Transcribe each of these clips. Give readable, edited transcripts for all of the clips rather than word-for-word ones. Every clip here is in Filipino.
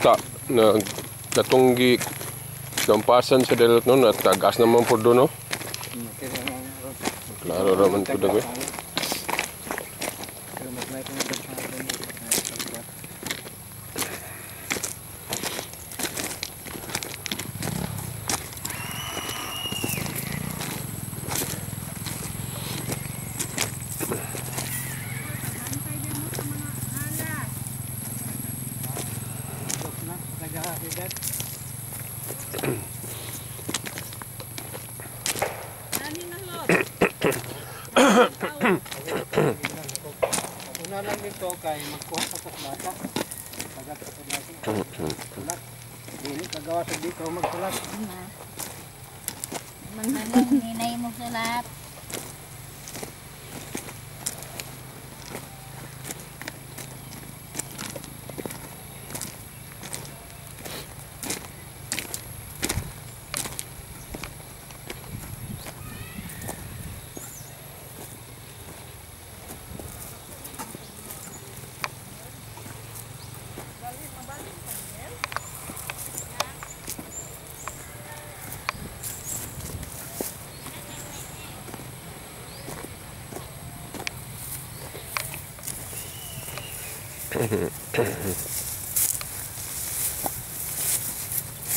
yuta na natunggi gampasan sa dalot no at tagas naman po doon no. Klaro raman po daw. Una lang dito kay magkuha sa bata. Tagat sa sulat. Dili kagawa sa dito magsulat. Manhanong ninay mo sulat.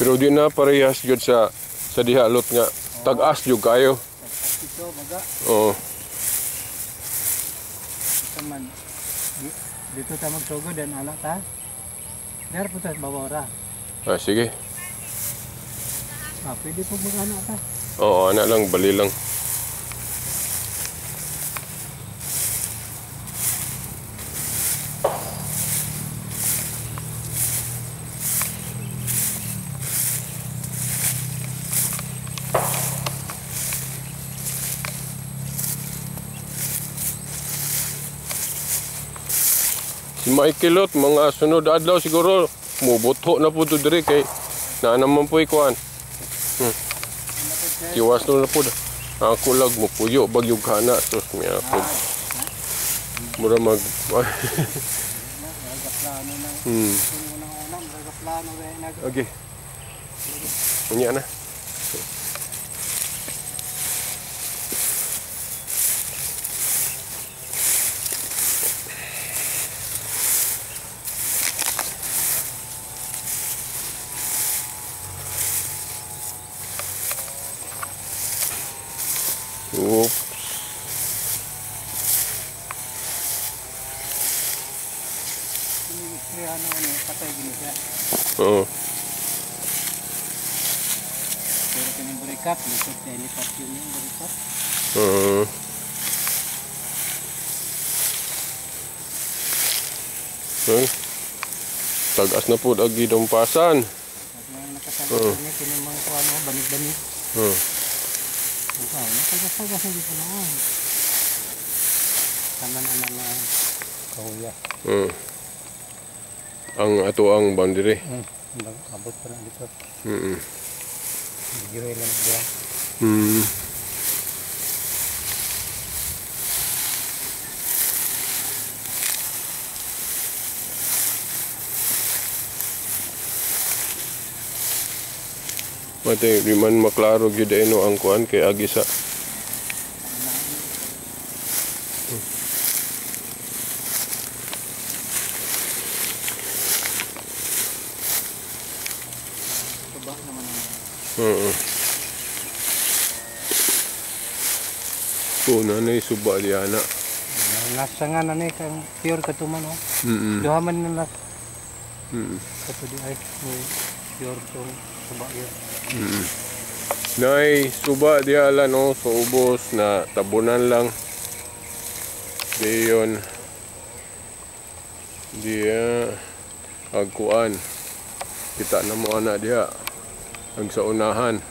Pero di na parehas jud sa dihalot nga tag-as jud kayo. Ito baga. Oo. Taman. Dito ta magsugod dan ala ta. Dar putas bawara. Ah, sige. Pwede po magana ta. Oo, anak lang, bali lang. Si Michaelot, mga sunod adlaw siguro, mubutho na po ito diri kay na naman po ikuan. Kiwas na po. Ako lag mo puyo, bagyog kana. Tapos may ako. Mura mag... Okay. Unya na. Oops. Oo. Pero kini berikat, lipat kay lipat yun yung berikat. Oo. Tagas na po lagi dompasan. Nakatagas ni kini mga kuan mo banig-banig. Nakagas-tagas na dito na. Taman ana na kahuya. Ang ato ang boundary. Abot pa na dito. Giroy lang dia. Mate di man maklaro gyud eno ang kuan kay agi sa nanay suba diana. Nasa nga na ni kang pure katuman oh. Duhaman na nas. Kato di ay pure tong suba yun. Nay suba diala no so ubos na tabunan lang. Diyon. Dia agkuan. Kita na mo ana dia. Ang sa unahan.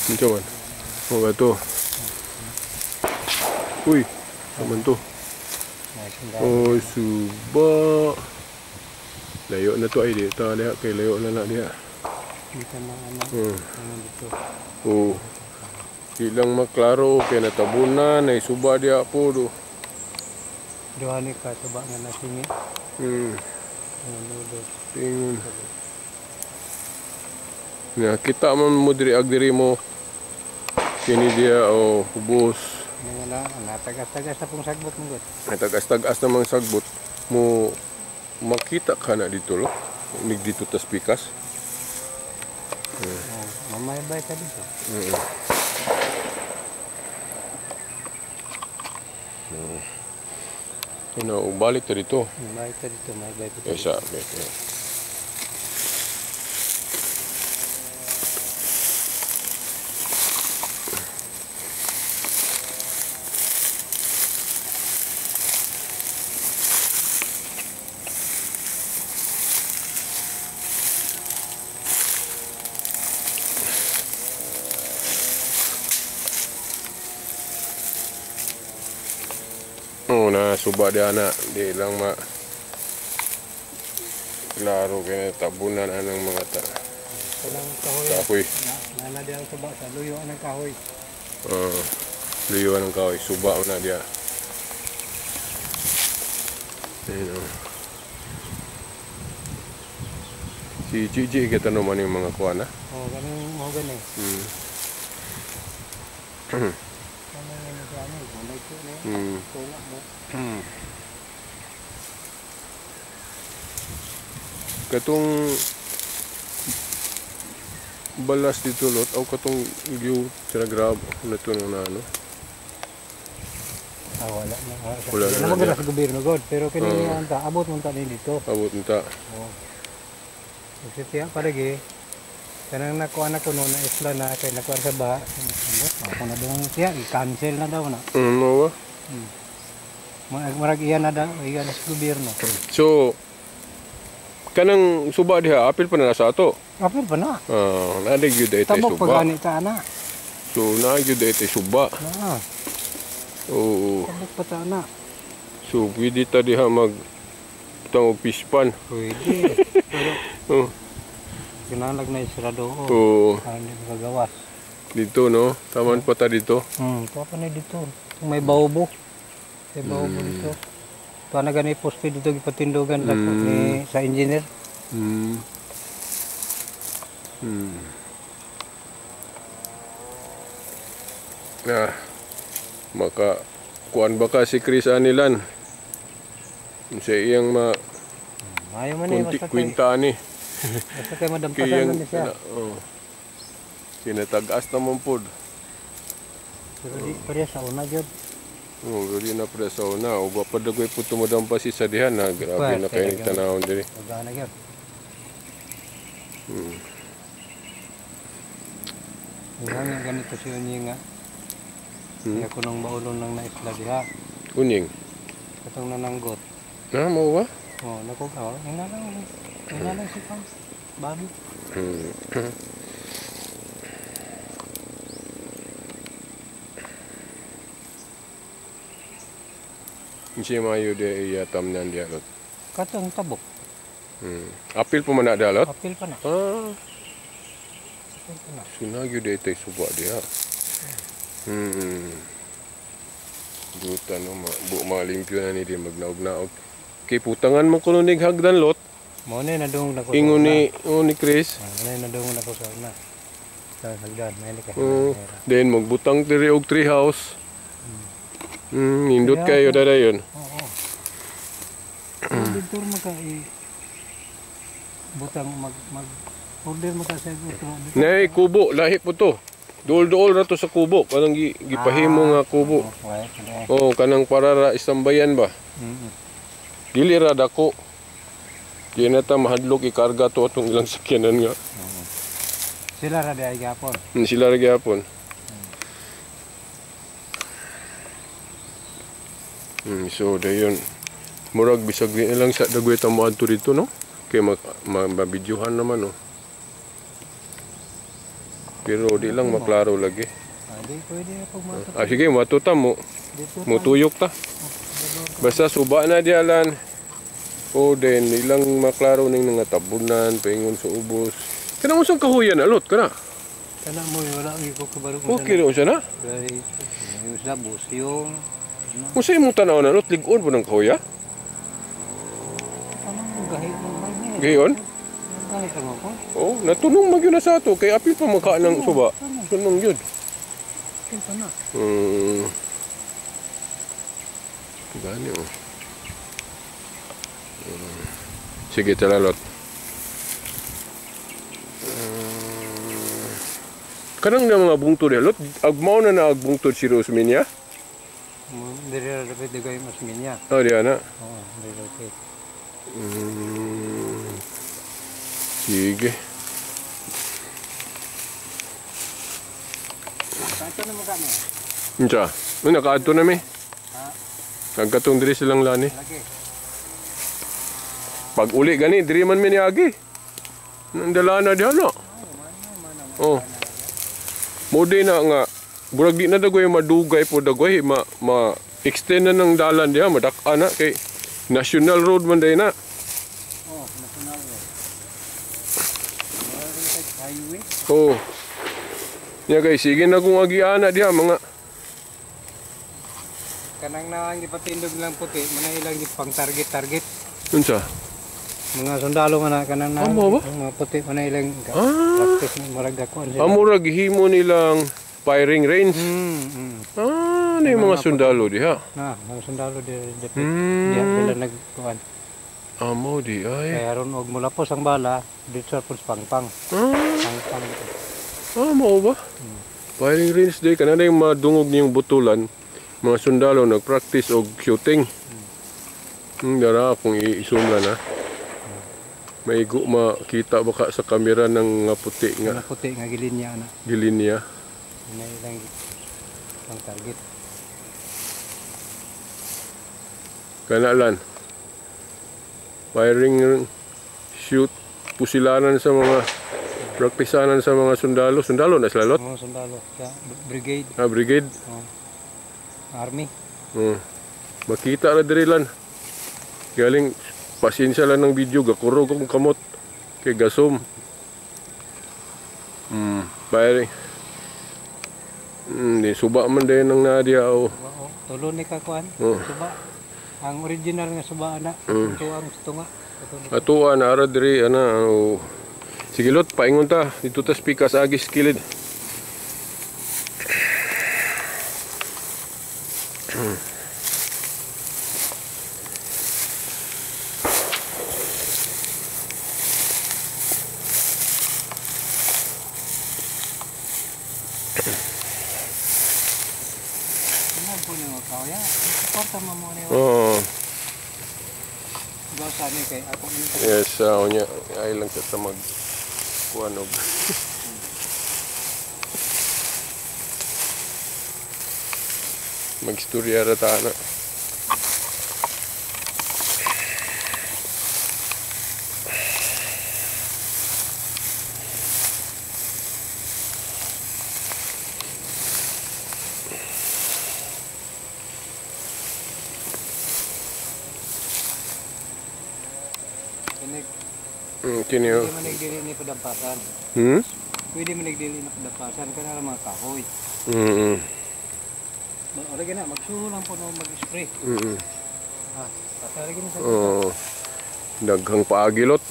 Ito man. Oh, ito. Uy, naman to. Oh, suba. Layo na to ay dito diha kay layo na diha. Dito na ano. Ano dito. Oh. Ilang maklaro kay natabunan ay suba diha po do. Duha ni ka suba nga nasingi. Ano do. Tingon. Ya, kita man mo diri ag diri mo kini dia o ubos. Mga natagas-tagas sa pong sagbot mo gud. Ay tagas-tagas namang sagbot mo makita ka na dito lo. Nig dito tas pikas. Mamay-bay ka dito. Balik ta dito. Mamay ka dito, may-bay ka dito. Esa, okay. Oh, na suba dia anak di lang ma klaro kay tabunan anang mga Kanang kahoy. kahoy. Nana di ang suba sa luyo ng kahoy. Liyo ng kahoy suba na dia. Si Gigi kita naman yung mga kuha na. Ganun mo gani. Kanang ano sa ano, bulay ko na. Tulak mo. Katong balas dito lot o katong view sa grab na to na ano. Wala na. Wala na Naman na. sa gobyerno god, pero kini anta abot mo ta ni dito. Abot nta. Kasi tiya paragi. Kanang nakuha na ko noon na isla na kay nakuha sa ba. Ako na doon siya, i-cancel na daw na. Ano ba? Marag iyan na daw, iyan na sa gobyerno. So kanang suba diha apil pa na sa ato. Apil pa na. Nadig yun dahil tayo Tabok suba. pa gani ta na. So nadig yun dahil tayo suba. Oo. Tabok pa ta na. So pwede ta diha mag tangog pispan. Pwede. Pero ginalag na isrado ko. Oo. Hindi ko kagawas. Dito no, taman pa ta dito. Ito pa na dito. May baubo. May baubo dito. Ito na gani poste dito gipatindugan ni sa engineer. Maka kuan baka si Chris Anilan. Sa iyang Mayo man ni kunti basta kay kwinta ni. basta kay madampasan Kiyang man siya. kinatag-as naman pod. Pero di pareha sa una jud. Gari na pre sa una. O pa dagoy po tumadampasi sa dihan na. Grabe na kayo tanawon diri. Pagana gyud. Nga ganito siya niya nga. Kaya ko nang maulong nang naisla diha. Kuning. Katong nananggot. Na mo ba? Nakukaw. Ina lang si Pam. Babi. Siya mayo de iyatam niyan diya lot. Katong tabok. Apil po man na dalot? Apil pa na. Ah, Apil pa na. sunagyo de tay suba diha. Duta no malimpyo na ni di magnaog-naog. Kay putangan mo kuno nig hagdan lot. Mo na nadung na ko. Ingon ni Chris. Mo na nadung na ko sa una. Sa hagdan, may ka. Then magbutang diri og tree house. Nindot kayo dadayon. Oo. Dito maka butang mag order mo ka sa ito. Nay kubo lahi po to. Duol-duol na to sa kubo. Kanang gipahimo nga kubo. Oh, kanang para istambayan ba? Dili ra dako. Di na ta mahadlok ikarga to atong ilang sakyanan nga. Sila ra di gapon. Sila ra gyapon. So dayon murag bisag ni lang sa dagoy ta mo adto dito no. Kay mabidyohan naman no. Pero di lang maklaro lagi. Di pwede pag mato. Sige, matuta mo. Mutuyok ta. Basta suba na dialan. O din ilang maklaro ning nga tabunan paingon sa ubos. Kana unsang kahuyan alot kana? Kana mo wala ang iko kabaro Okay ra siya na. Dari yung sa bus yung Unsay imong tan-aw na alot lig-on po ng kahuya? anong gahi mo man Gayon? gahi mo ko. Oh, natunong magyud na sa ato kay apil pa maka ng suba. Sunong yun. Kinsa na. Gani oh. Sige talalot. Kanang na mga bungtod alot, agmaw na agbungtod si Rosminia. Diri ra dapat digay mas minya. Oh, di ana. Oh, diri dapat. Sige. Kanto na mo kami. Unsa? May nakaadto na mi. Ha? Nagkatong diri silang lani. Lagi. Pag uli gani diri man mi niagi. Nandala na diha na. Oh. Modi na nga burag di na dagoy madugay po dagoy ma extend na ng dalan diha madak-a na kay national road man day na. Oh, national road. Highway. Oh. Ya guys, sige na kung agiana diha mga Kanang na ang ipatindog lang puti, mana ilang pang target. unsa? Mga sundalo nga na kanang na. Amo ba? Mga puti mana ilang Ah, practice ni marag dakuan sila. amura gihimo nilang firing range. Ah, na yung mga sundalo diha. Na, mga sundalo di dapat. Hmm. Diya sila nagkuan. Amo di ay. Kaya ron og mula po sang bala, dito sa pus pangpang. Ah, Pangpang. amo ba? Firing range day kana na yung madungog niyong butulan. Mga sundalo nag-practice og shooting. Dara akong i-zoom na. Maigo makita baka sa kamera ng nga puti nga Mga puti nga gilinya na. gilinya. Mana ilang pang target. Kanalan. Firing shoot pusilanan sa mga praktisanan sa mga sundalo. Sundalo na sila lot. Mga sundalo sa brigade, Brigade. army. Makita na diri lan. Galing pasensya lang ng video gakuro kong kamot kay gasom. Firing. Di suba man din ng nadia o. Oo, tulo ni kakuan. Oh. Suba. Ang original nga suba na. Ito ang tunga. Atuan ara diri ana o. Sige lot paingon ta dito ta speak sa agis kilid. Ano po ni mo kaya? Suporta mo mo ni. Oo. Gasa ni kay ako ni. Yes, onya ay lang sa mag kuanog. Magstorya ra ta na. Kini Pwede man nagdili ni padampasan. Hmm? Pwede man nagdili ni padampasan kana mga kahoy. Lagi na magsuho lang po no mag-spray. Patay na sa. Daghang paagilot.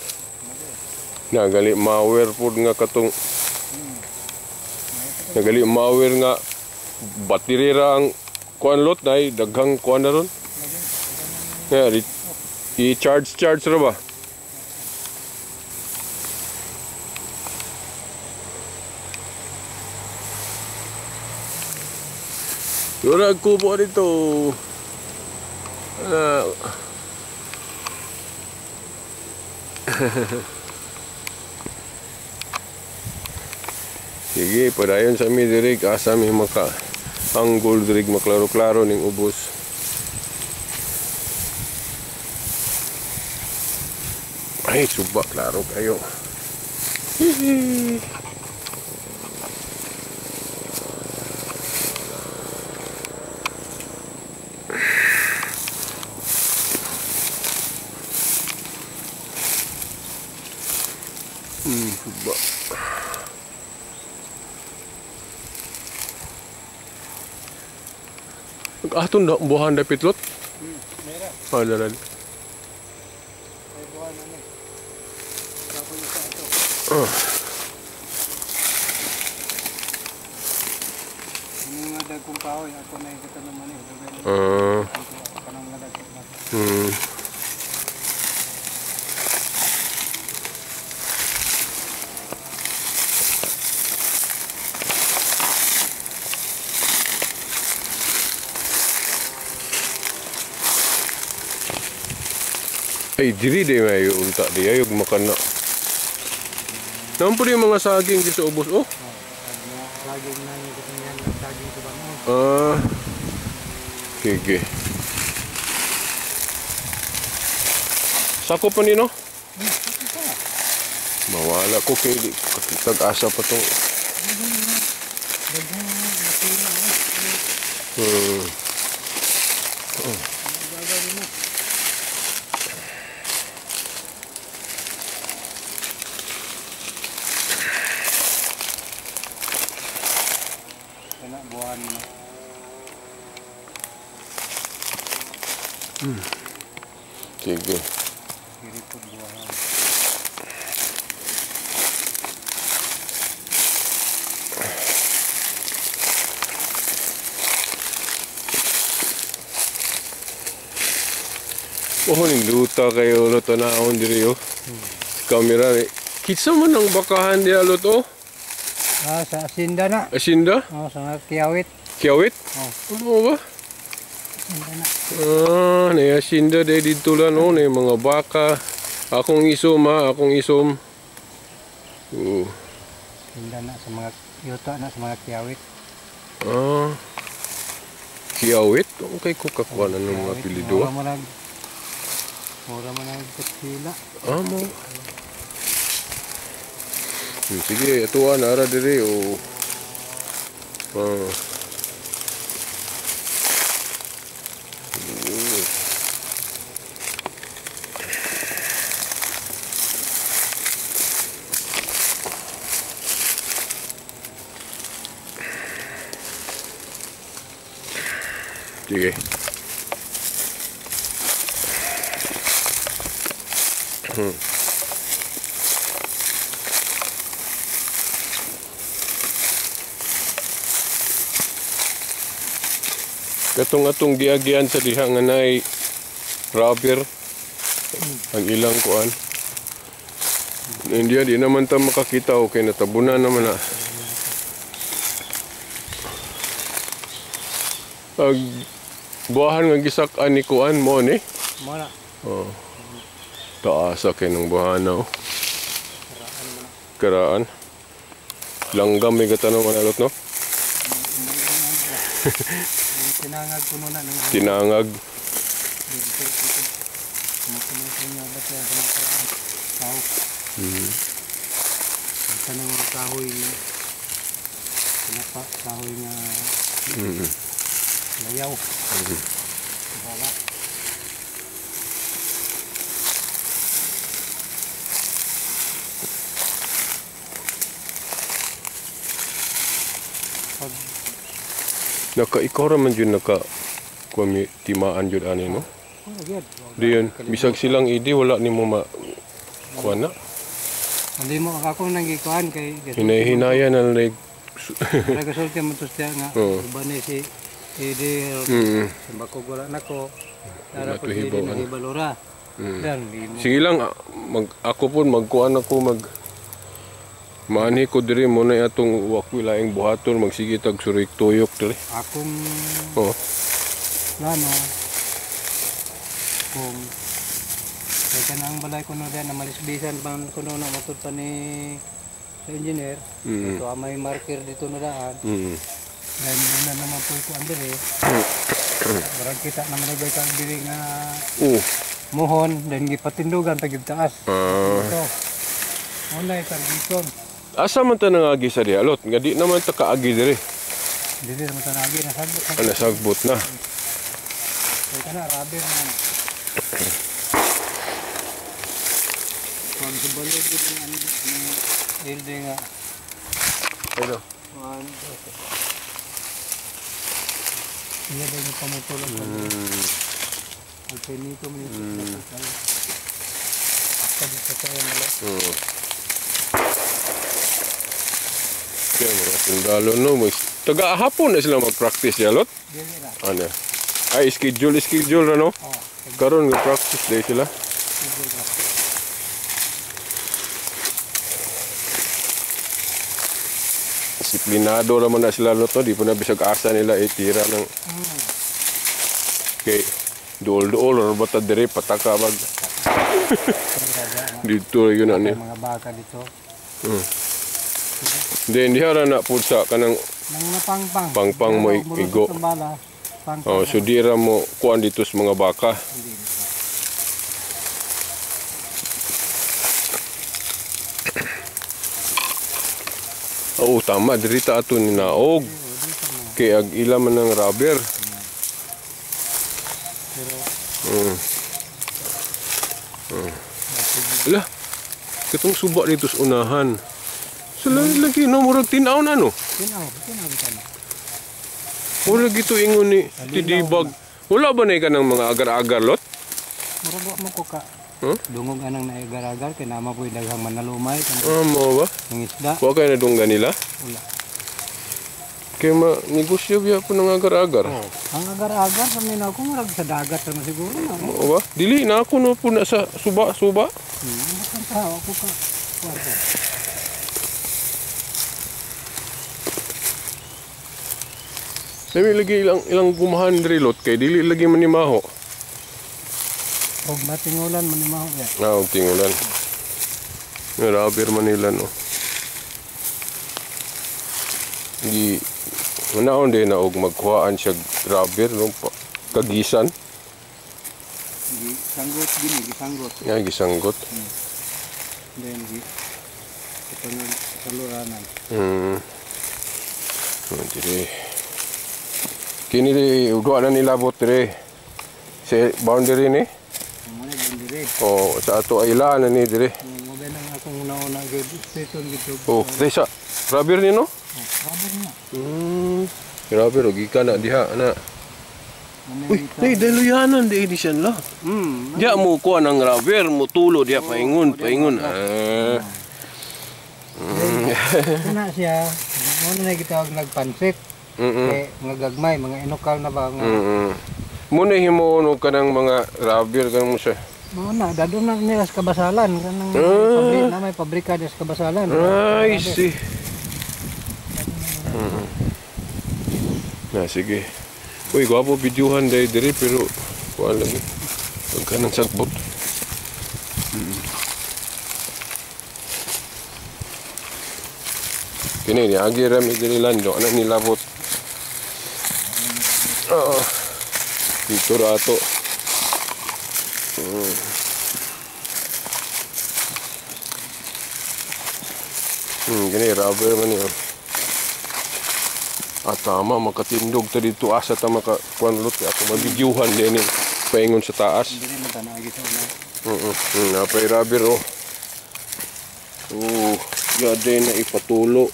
Nagali mawer pud nga katong nagali mawer nga battery ra ang kuan lot nay daghang kuan na ron. Kaya i-charge ra ba? Durag kubo dito. Sige, padayon sa mi dirig asa mi maka anggol dirig maklaro-klaro ning ubos. Ay, suba klaro kayo. Aton na buhan da pitlot. Meron. Ada rin. May buwan na ni. Tapos isa ito. Yung mga dagkong kahoy, ako na ikita naman eh. Ako nang mga dagkong kahoy. Ay, diri day may unta di ayog makan na. Nampun yung mga saging di sa ubos. Oh. Saging na yung katanyan ng saging ko ba mo? Sige. Sako pa ni no? Mawala ko kay kakitag asa pa tong. Kena buwan mo. Sige. Kiri po buwan. Oh, ning luta kayo lo tanawon diri oh. Kamera ni. Kitsa man ang bakahan di alot oh. Sa Asinda na. Asinda? Sa mga Kiawit. Kiawit? Ano ba? Asinda na. Ni asinda day dito lang oh, ni mga baka. Akong isom ha, akong isom. Asinda na sa mga yuta na sa mga Kiawit. Kiawit? Okay ko kakuha na ng mga pilido. Mura mo na sila. Mo. Sige, ito nara diri o. Sige. Katong atong giagian sa diha nga nay rubber ang ilang kuan. Hindi di naman ta makakita okay natabunan naman na. Pag buhahan nga gisak-an ni kuan mo ni. Mora. Taasa kay nang buhana oh. Karaan. Langgam may gatanong manalot no. Tinangag ko na ng Tinangag. Kanang kahoy niya. Pinapa kahoy nga layaw. Wala. Ikaw raman yun kuwami timaan yun ani no? Di yun, bisag silang idi wala ni mo kuha na. Hindi mo ako nang gikuhan kay Hinay-hinaya na like nagasulti mo to siya nga iba ni si idi bako wala nako para pag idi nagibalura. Sige lang ako po magkuhan ako maani ko diri mo na atong wakwilaing buhaton magsige tag surik tuyok diri. Akong plano kung kaya ka na ang balay ko na din na malisbisan pang kuno na matod pa ni sa engineer. Ito may marker dito na daan. Dahil na naman po ito ang diri. Barang kita naman nagay ka ang diri nga muhon dan gipatindugan tagid taas. Ito. Muna targiton. Asa man ta nangagi sa dialot nga di naman ta kaagi diri. Dili naman ta nagi nasagbot. Nasagbot na. Kaya ka na rubber naman. Pag subalog dito ng Hilde nga. Ano? Iya din yung pamutulong. Ang pinito mo yung dito sa mala. Kaya mga sundalo no, taga-hapon na sila mag-practice ya, lot? Dili na. Ano? Ay, schedule ano? Karon nga practice day sila. Disiplinado naman na sila lot, no? Di po na bisag asa nila itira ng kay duol-duol or bata dire pataka mag dito yun na ni. Mga baka dito. Then diha na po sa kanang Nang napangpang. pangpang mo igo. Oh, so dira mo kuan dito sa mga baka. Oo, tama. Dirita ato ni naog. Kaya ag ila man ng rubber. Ala, katong suba dito sa unahan. So lagi no, murag tinaw na no. Tinaw kita na. Wala gito ingon ni tidibag. Wala ba na ka ng mga agar-agar lot? Murag wa mo ko ka. Huh? Dungog anang naigar-agar kay nama po'y daghang manalumay Mo ba? ng isda. Wa kay na dungga nila? Wala. Kaya negosyo biya po ng agar-agar. Ang agar-agar sa minaw ko murag sa dagat na siguro na. Mo ba? Dili na ako no po na sa suba-suba. Bakit tawa ko ka. Kwarto. Dami lagi ilang gumahan diri lot kay dili lagi manimaho. Og matingulan man ni maho ya. Og tingulan. Nga rubber Manila no. Di manaon din na og magkuhaan siya rubber no kagisan. Gisanggot gini, gisanggot. Nga gisanggot. Then ito na kaluranan. Jadi kini di udwa na nilabot dire sa boundary ni. Muna bandire. O sa ato ay ilaan na ni dire. Mo ba nang akong una-una gid station gid. Oh, desa rubber ni no? Rubber na. Rubber og ika na diha na. Uy, daluyanan di edition la. Diya mo kuha ng rubber, mo tulo diya paingon. Kana siya, mo na gitawag nagpansit. Kay mga gagmay, mga inokal na ba nga. Muna himo no kanang mga rubber kanang mo siya. Mao na dadon na nila sa kabasalan kanang pabrika na may pabrika sa kabasalan. Ay, see. Na sige. Uy, gwapo videohan dahil diri pero wala lagi. Huwag ka ng sagbot. Kini ni agi rami diri lando anak nilabot. Dito rato. Gini rubber man yun. Tama, makatindog ta dito asa ta makakuanlot ako mabidyuhan din ni paingon sa taas. Dili man ta naagi sa una. Napay rubber oh. Gade na ipatulo.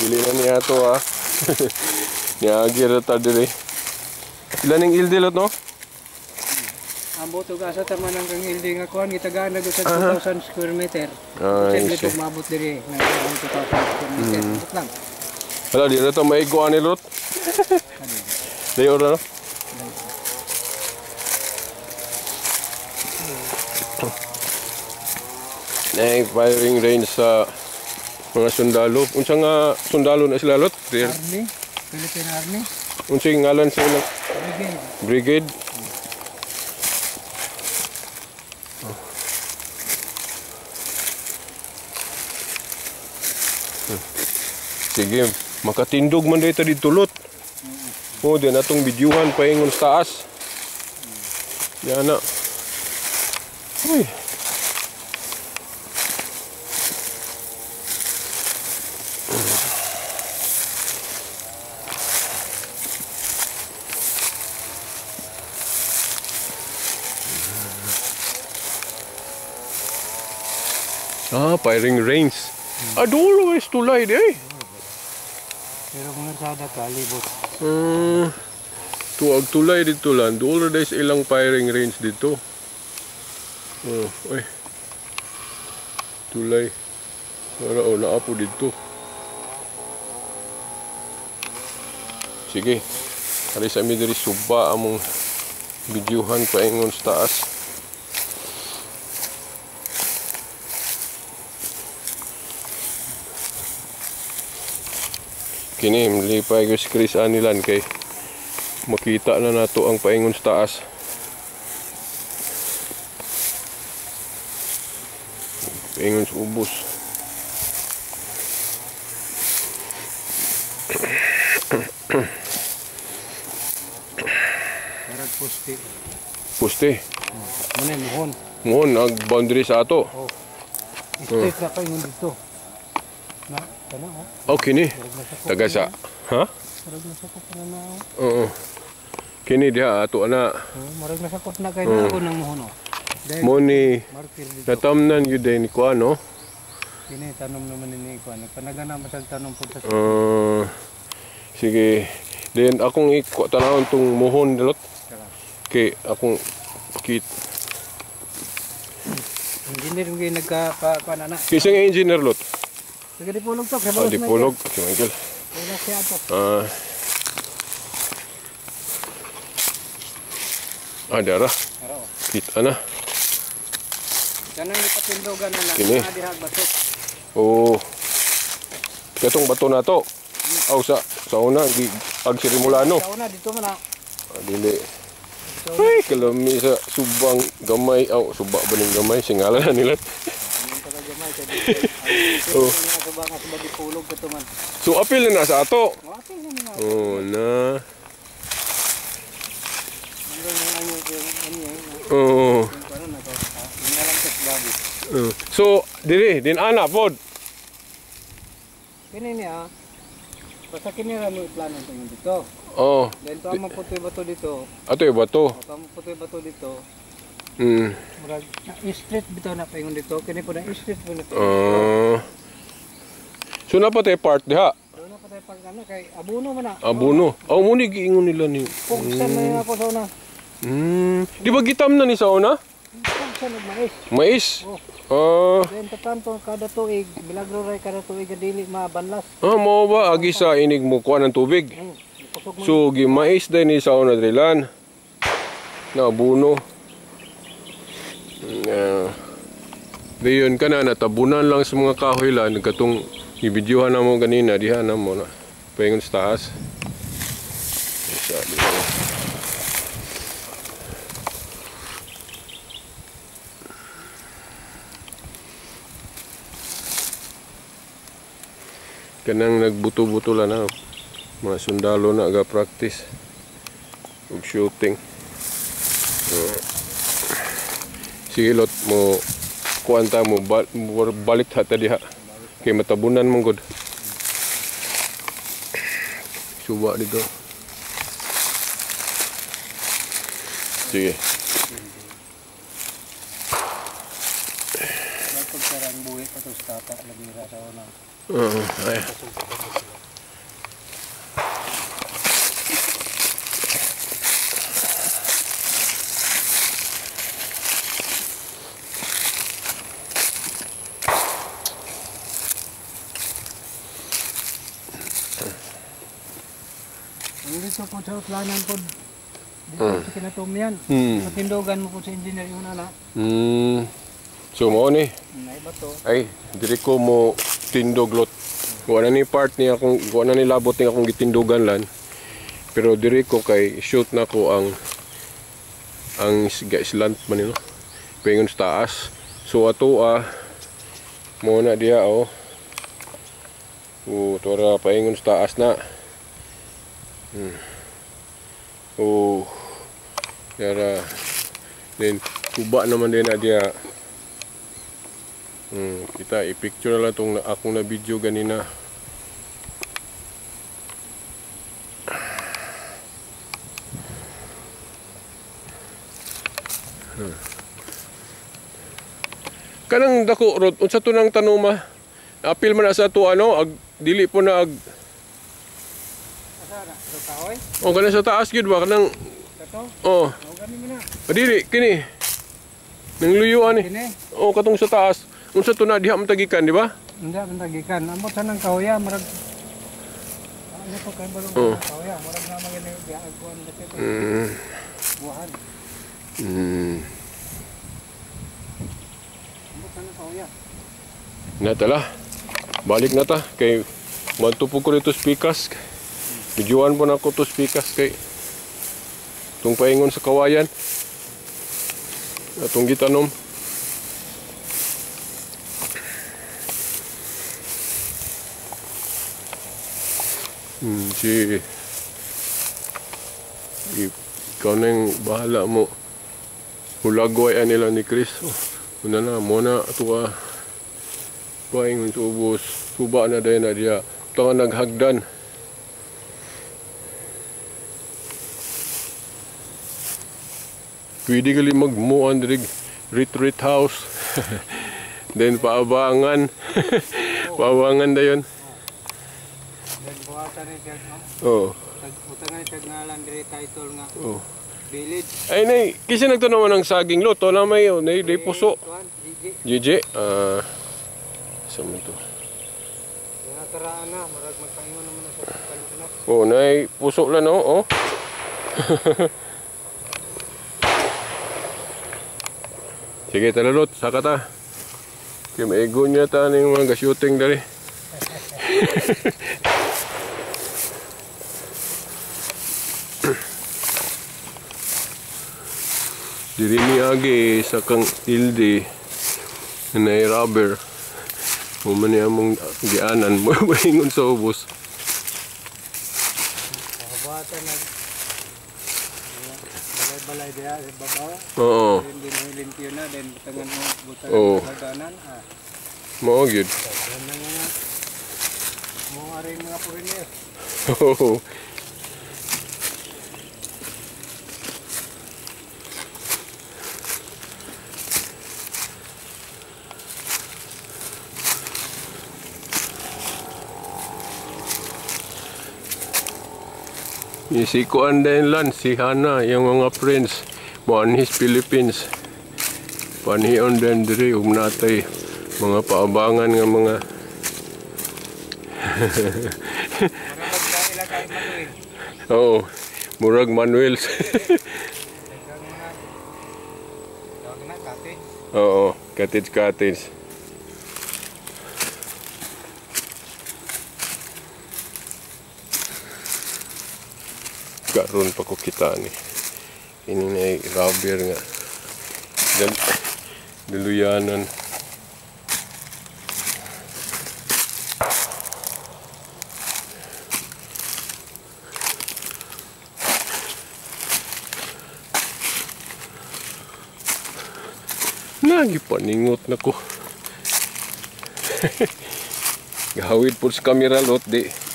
Dili na niya to ha. Niagi ra ta diri. Ilan ning ildilot no? Ambot og asa ta man ang ildi nga kuan gitagaan na sa 2,000 square meter. Ay, Dito mabot diri na 2,000 square meter. Ito lang. Hala, di na ito maiguan ni Lot. Dayo na no? Firing range sa mga sundalo. Unsa nga sundalo na sila Lot? Army, Philippine Army. Unsa yung ngalan sa ilang brigade? Sige, makatindog man dito dito Lot. Din atong bidyuhan paingon sa taas. Yan na. Uy. Firing range. Dulo is tulay di ay. Pero kung narsada ka, libot. Tuag tulay dito lang. Dulo is ilang firing range dito. Ay. Tulay. Para naapo dito. Sige. Hari sa mi diri suba among videohan paingon sa taas. Kini mlipay ko si Chris anilan kay makita na nato ang paingon sa taas. Paingon sa ubos. Parang poste. Puste. Muna mohon. Mohon ang boundary sa ato. Oh. Straight na kayo dito. Na, kana Oh, kini. Taga sa. Ha? Marag na sakot na na. Oo. Kini diha ato ana. Marag na sakot na kayo na ako ng mohon. Mo ni Marker dito. natamnan yun din ko ano. Kini tanom naman ni ko. Nagpanagana matag tanom po sa Sige. Then akong tanawon tong mohon dalot. Kay akong kit. Engineer mo kayo nagka-kuan na. Kisang engineer lot. Sige di pulog to. Kaya Di pulog. Si Michael. Wala siya to. Dara. Araw. Kita na. Kanang ipatindogan na lang. Kini. Dihag bato. Oh. Katong bato na to. Aw sa una di ag sirimulano. Sa una dito man na. Dili. Ay, kalami sa subang gamay. Suba ba ning gamay? Singalan na nila. Oh. So, apil na sa ato. Oh, na. Oh. So, diri, din ana pod. Kini niya. Basta kini ra mo plano ito dito. Oh. Then to ang putoy bato dito. Ato yung bato. To ang putoy bato dito. Murag street bitaw na paingon dito. Kini po na street po na. So na pa tayo part diha. Doon na pa tayo pag ano kay abuno man na. Abuno. Muni giingon nila ni. Pugsan na yung ako sa una. Di ba gitam na ni sa una? Pugsan og mais. Mais. Then tatanto kada tuig, milagro ray kada tuig dili mabanlas. Mao ba agi sa inig mo kuha ng tubig? So gimais din ni sa una drilan. Na abuno. Diyon ka na natabunan lang sa mga kahoy lang katong i-videohan na mo ganina diha na mo na paingon sa taas. Isa dito. Kanang nagbuto-buto lang na mga sundalo na aga practice ug shooting. Sige lot mo kuanta mo balik hata diha kay matabunan mong god. Suba dito. Sige. Pagkarang buhi pa to sa tata labira sa una. Ay. Dito po sa planan po. Dito sa kinatumian. Matindogan mo po sa engineer yung nana. So mo ni. May bato. Ay, diri ko mo tindog lot. Kuha na ni part niya akong kuha na ni labot niya akong gitindugan lan. Pero diri ko kay shoot na ko ang slant man nino. Pingon sa taas. So ato mo na diha tora paingon sa taas na. Yara. Then kuba naman din na diha. Kita i-picture lang itong akong na video ganina. Kanang dako rod unsa to nang tanuma? Apil man na sa to ano ag dili po na ag Asa na? Sa kahoy? oh kana sa taas gid ba kanang Kato? oh O gani mo na. dili kini. Nang luyuan ni. Kini? Oh katong sa taas. Unsa to na diha matagikan di ba? Hindi man tagikan. Ambot sa nang kahoya marag ano to kay balong kahoya, marag na magani giagkuan dito. Buhan. Ambot sa nang kahoya. Natala. Balik na ta kay magtupog ko dito spikas. Videoan po na ko to spikas kay itong paingon sa kawayan. Atong gitanom. Si ikaw na yung bahala mo. Hulagway nila ni Chris. Una na, muna ito paingon sa ubos. Tuba na dahil na diya. Ito nga naghagdan. Pwede gali magmuan diri retreat house. Then paabangan. Paabangan dayon. Dan buhatan ni tag Oh. utangan tag ngalan diri title nga Oh. village. Ay nay, kasi nagtunaw ng saging luto na may nay day puso. Kuan, Gigi. Gigi, sa mo to. Nga karaan na marag magpaingon naman na sa kalunas. Oh, nay puso lang no, oh. Sige, talalot, saka ta. Kaya maigo niya ta ng mga shooting dari. Diri ni agi sa kang ildi na rubber. Human niya mong gianan mo ingon sa ubos. Buhatan na balay-balay dia sa babaw. Oo. Then limpyo na then butangan mo butangan Oo. sa daanan. Mao gyud. Yan na mga mga rin mga foreigner. Oo. Si Kuan din lan, si Hana, yung mga friends, Manhis Philippines. Panhion din diri, natay mga paabangan nga mga Marabag sa ila kay Manoy. oh, murag Manuels. Tawag na cottage. Oo, cottage. Karon pa ko kita ni. Ini na rubber nga. Daluyanan. Lagi paningot na ko. Gahawid po sa camera lot di.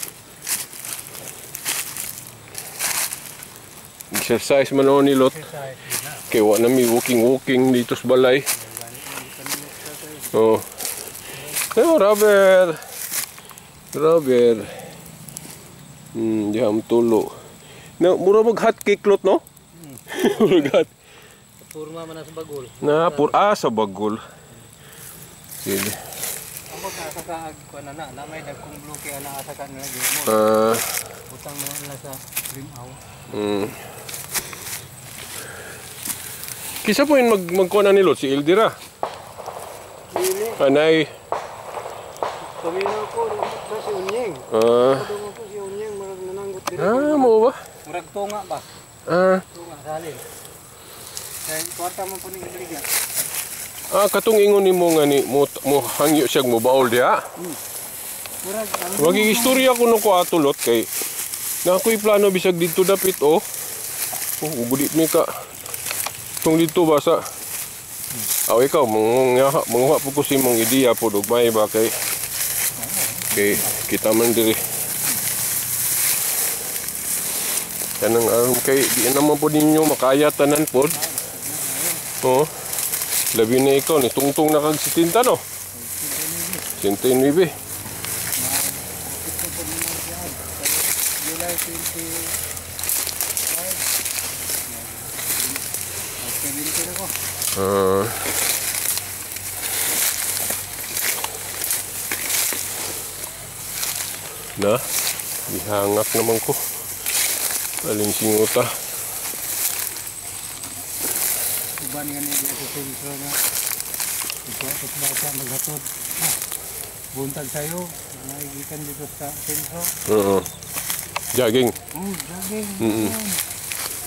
Exercise man ako ni lot. Kaya wa na mi walking dito sa balay. Oh. Oh, rubber. Diyan tulo. Na mura mag hot cake lot no? Mura hot. Purma man sa bagol. Na sa bagol. Sige. Amo ka sa kuan na may dagkong bloke ana asa kan lagi mo. Butang mo na sa rim aw. Kisa po yung magkuha na nilot, si Ildira. Dili. Anay. Paminaw ko sa si Unyeng. Padung ko si Unyeng marag nananggot diri. Mo ba? Murag tunga ba? Tunga salin. Kay kwarta mo puning ibriga. Katong ingon ni mo nga ni mo hangyo siya mo baol diha. Murag Wagi istorya ko no ko atulot kay na ako'y plano bisag dito dapit oh. Gudi mi ka. Tung dito ba sa ikaw manguha po ko si mong ideya po dugmay ba kay kita man diri kanang kay di naman po ninyo makaya tanan po oh Labi na ikaw ni tungtong na kag 70 no. 109. July 25. Okay, binigyan ako. Na, dihangak naman ko. Aling singuta. Uban nga niya sa sentro na. Ito at bata maghatod. Buntag sa'yo. Nagigikan dito sa sentro. Jogging. Jogging.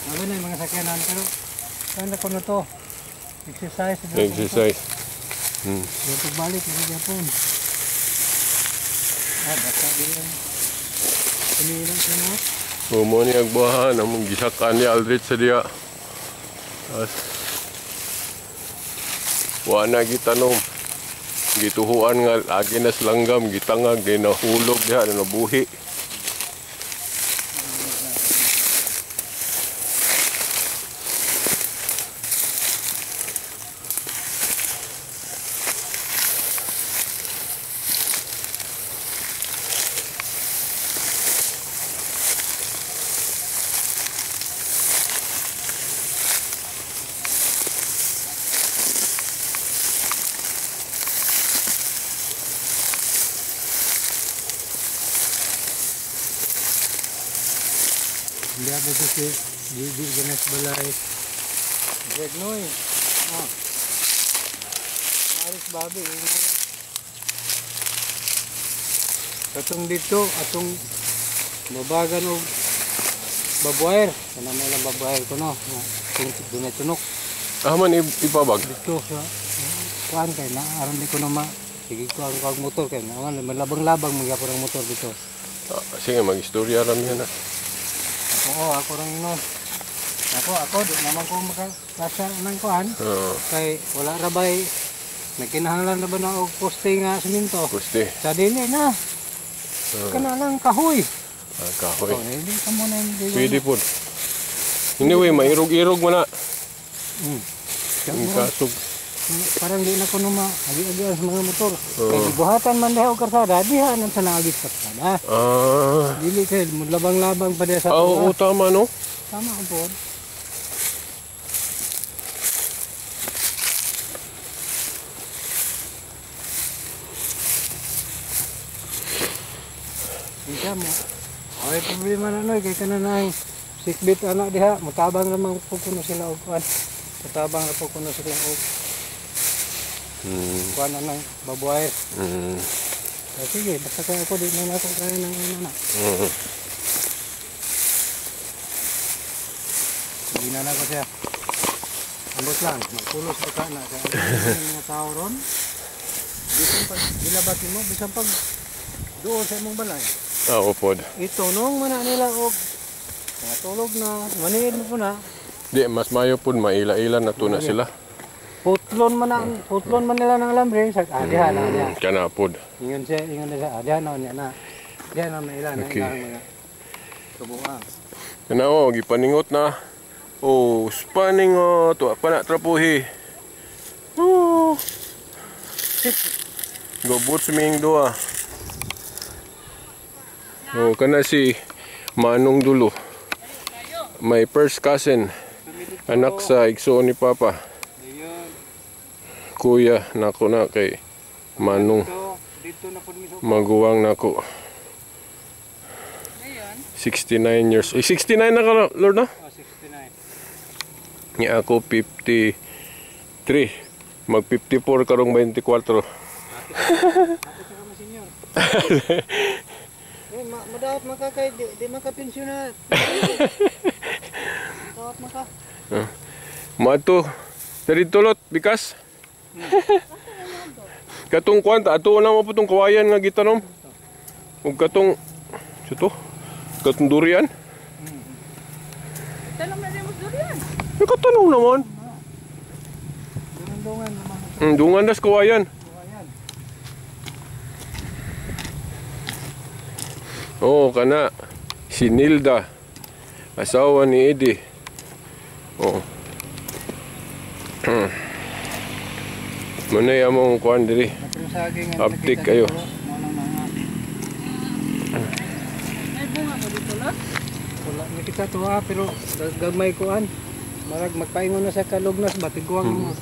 Ano na yung mga sakyanan. Pero kaya ko na to. Exercise. Exercise. Yung pagbalik. Yung Japon. Basta din. Pinilang sinot. Mo ni agbahan among gisakan ni Aldrich sa diya. Wa na gitanom. Gituhuan nga agi na langgam gitangag ginahulog diha na nabuhi. Hindi ako ito si Gigi Ganes Balay. Greg Noy. Aris Babi. Katong dito, atong babagan o babuayer. Kana may lang babuayer ko no. Doon na tunok. Man ipabag. Dito sa kuan kay na aron di ko na sige ko ang motor kay na malabang-labang magyapon ang motor dito. Sige mag-istorya ram yan na. Oo, ako rin nun. Ako, di naman ko makakasa ng kuhan. Kay wala rabay. May kinahanglan na ba na og poste nga siminto? Poste. Sa dili na. Kana lang kahoy. Kahoy. Hindi ka muna hindi. Pwede po. Anyway, mairog-irog mo na. Ang kasog. Parang di na ko numa. Agi-agi sa mga motor. Kaya gibuhatan man dahil o karsada. Diha nang sa naagis karsada. Dili kayo. Labang-labang pa diya sa Oo, tama no? Tama ko po. Isa mo. Ay, problema na no. Kaya ka na na sikbit anak diha. Matabang naman po kuno sila o kuan. Matabang na po kuno sila o kuan na ng babuayer. Sige, basta kaya ako di na ako kaya ng ano na. Hindi na ko siya. Ambot lang, magpulos pa ka na. Kaya ang mga tao ron. Bisan pag gilabatin mo, bisan pag doon sa imong balay. Upod. Ito, nung mana nila o matulog na, maniid mo po na. Di, mas mayo po, maila-ila na to na sila. Putlon man nila ng alambre, sa adihan na niya. Kana pod. Ingon na siya, adihan na niya na. Diyan na may ilan, Okay. ilang mga tubuang. Kana o, gipaningot na. Oh, spaningot. Wa pa na trapuhi. Oh. Gobot suming doa. Oh, kana si Manong Dulo. My first cousin. Anak sa igsoon ni Papa. Kuya nako na kay Manong. Dito na po mismo. Maguwang nako. 69 years. 69 na ka, Lord na? 69. Ni ako 53. Mag 54 karong 24. Kapit ka kami senyor. Madawat maka kay di makapensyon na. Madawat maka. Mato. Dari tulot bikas. Katong kwanta ato na mo putong kawayan nga gitanom. Ug katong suto. Katong durian. Tanong na rin mo durian. Katanong naman. Dungan naman. Dungan das kawayan. Oh, kana si Nilda. Asawa ni Eddie. Oh. Manay among kuan diri. Matong saging ang Uptick nakita kayo. dito, mga mga May bunga ko dito, Lot. wala nakita to ha, pero gagmay kuan. Marag magpaingon na sa kalugnas ba tiguang mo.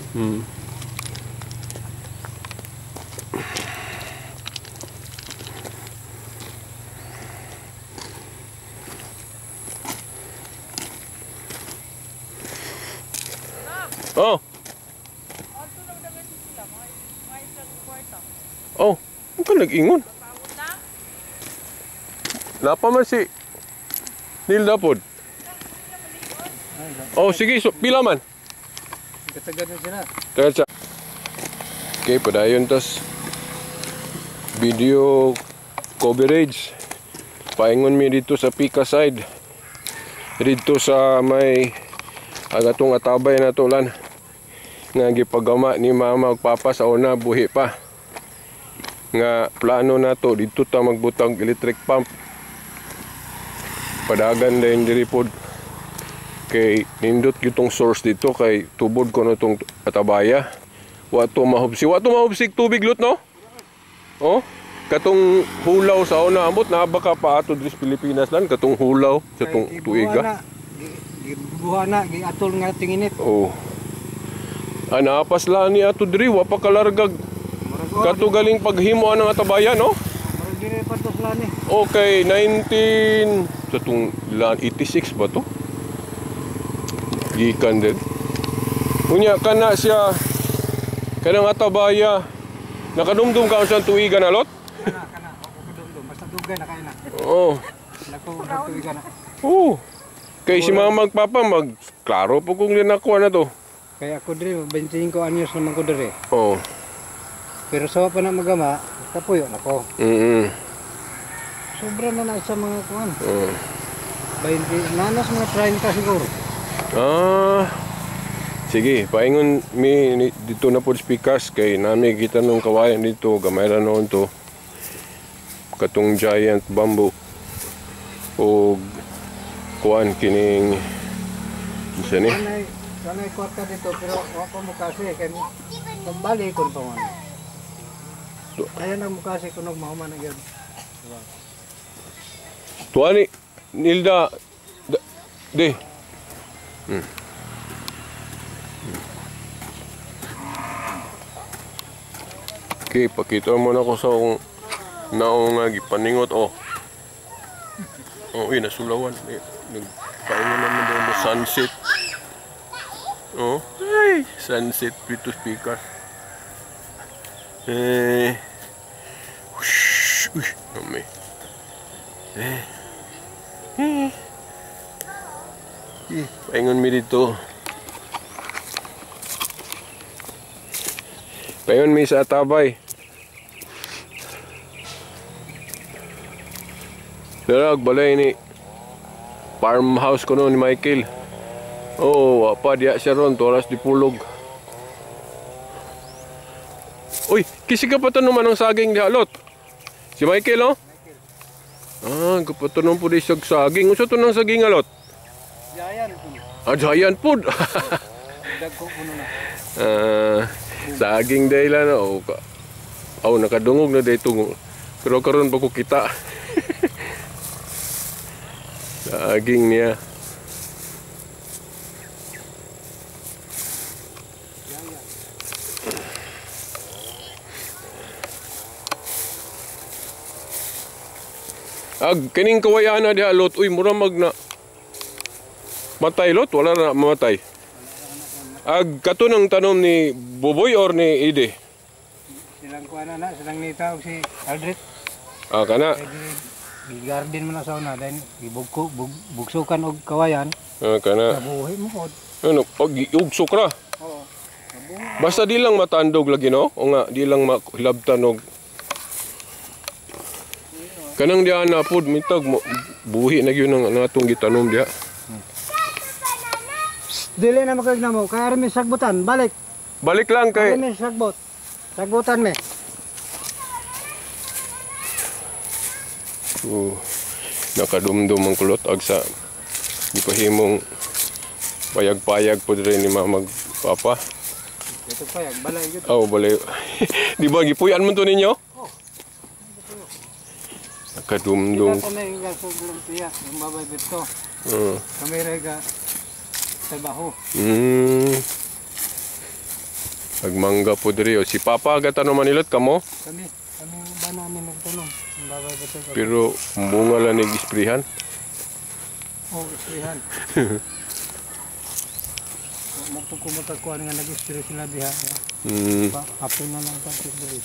Oh. Oh, ang ka nag-ingon. Napa man si Nilda pod. Oh, sige, so, pila man. Katagad na sila. Kaya okay, padayon tas video coverage. Paingon mi dito sa Pika side. Dito sa may agatong atabay na to lan. Nga gipagama ni mama ug papa sa una buhi pa. Nga plano na to dito ta magbutang electric pump. Padagan din diri pod. Kay nindot gitong source dito kay tubod ko na tong atabaya. Wa to mahubsig tubig Lot no? Oh, katong hulaw sa una ambot na baka pa ato diri sa Pilipinas lan katong hulaw sa tong tuiga. Gibuha na giatol nga tinginit. Oh. Anapas la ni ato diri wa pa kalargag kato galing paghimo ang atabaya no? Marag diri patos la ni. Okay, 19 sa tong 86 ba to? Gikan din. Unya kana siya kanang atabaya nakadumdum ka sa tuiga na Lot? Kana kadumdum basta dugay na kay na. Oo. Nako tuiga na. Oo. Kay si mama magpapa klaro po kung linakuha na to. Kaya ako diri 25 anyos naman ko diri. Oo. Pero sa pa na magama, kapuyo nako. Sobra na sa mga kuan. 20 nanas mga 30 siguro. Sige, paingon mi dito na po speakers kay nami kita nung kawayan dito, gamay ra noon to. Katong giant bamboo o kuan kining isa ni. Kanay kwarta dito pero wa pa mo kasi kay pagbalik kon pa man. Ayan ang mukha si kunog mahuman na gyud. Tuani Nilda de. Okay, pakita mo na ko sa akong naong nga gipaningot. Oh, nasulawan. Nagpaingon naman doon sa sunset. Oh, ay, sunset dito speaker. Uy, may. Paingon mi dito. Paingon mi sa atabay. Darag balay ni farmhouse ko noon ni Michael. Oh, apa dia siya ron, toras di pulog. Uy, kisi ka pa naman ng saging diha Lot. Si Michael oh? Kapatunon po di siyag saging. Usa to ng saging Lot? Giant. Giant food. Dagko kuno na. Saging day lang oh. Nakadungog na day tungo. Pero karon pa ko kita. Saging niya. Kining kawayan na diha Lot, uy mura magna matay Lot, wala na mamatay. Kato ng tanom ni Boboy or ni Ide? Silang kuan na silang nitaw si Aldrit. Kana. Garden mo na sa una then bugsukan og kawayan. Kana. Nabuhi mo pod. Ano, pag-iugsok ra. Oo. Basta di lang matandog lagi no? O nga, di lang mahilabtan og kanang diyan na pod mitag buhi na gyud ang atong gitanom diha. Dili na makagnamo kay ari mi sagbutan balik. Balik lang kay Ari mi sagbot. Sagbutan mi. Nakadumdum ang kulot ag sa gipahimong payag-payag pod rin ni mama papa. Ito pa yung balay yun. Oh, balay. Di ba gipuyan mo to ninyo? Oh. Nakadumdum. Kita na yung gaso ng tiya. Yung babay dito. Kamera ga trabaho. Agmangga po diri. Si Papa agata naman nilot kamo? Kami ba namin nagtanong. Yung babay dito. Pero bunga lang nag-isprihan. Oh, isprihan. Magkukumatakuan nga nag-ispiri sila diha. Hapon na lang tapos diri.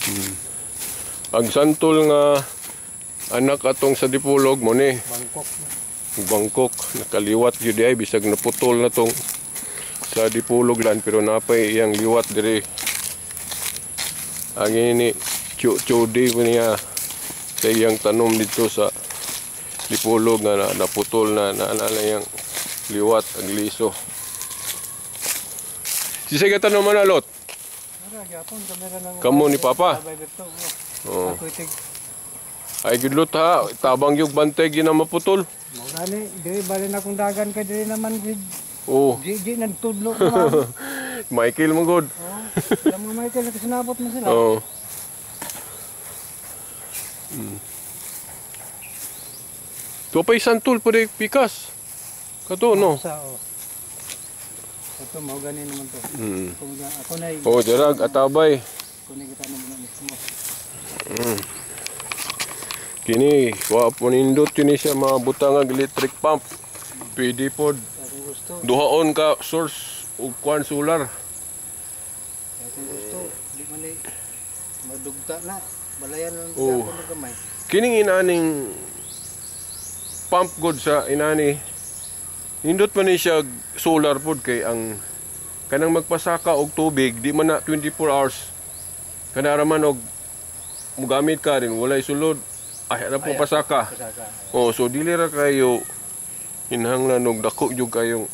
Ang santol nga anak atong sa Dipolog mo ni Bangkok. Bangkok nakaliwat gyud ay bisag naputol na tong sa Dipolog lan pero napay iyang liwat diri. Ang ini chudi ko niya sa iyang tanom dito sa Dipolog nga naputol na naalala yang liwat ang liso. Sisay ka tanom man alot? Kamu ni Papa? Oh. Ay gudlot ha, tabang yung bantay gina maputol. Magani, diri bali na kung dagan kay diri naman gid. Oh. Di nagtudlo naman. Michael mo god. Oh. Alam mo Michael nakasinabot mo sila. Oh. Tupay santol pwede pikas. Kato no. Sa oh. Ito mo gani naman to. Kung ako na Oh, dirag atabay. kunin kita naman mismo. Kini, wa po nindot yun siya mga butang electric pump. Pwede po Kung gusto, duhaon ka source ug kwan solar. kung gusto, di man ni madugta na. Balayan lang Oh. siya ako gamay. Kining inaning pump good sa inani. Nindot man ni siya solar pod kay ang kanang magpasaka og tubig di man na 24 hours. Kanara man og mugamit ka rin walay sulod. Ay ra po pasaka. Pasaka. Oh, so dili ra kayo inhanglan og dako jud kayong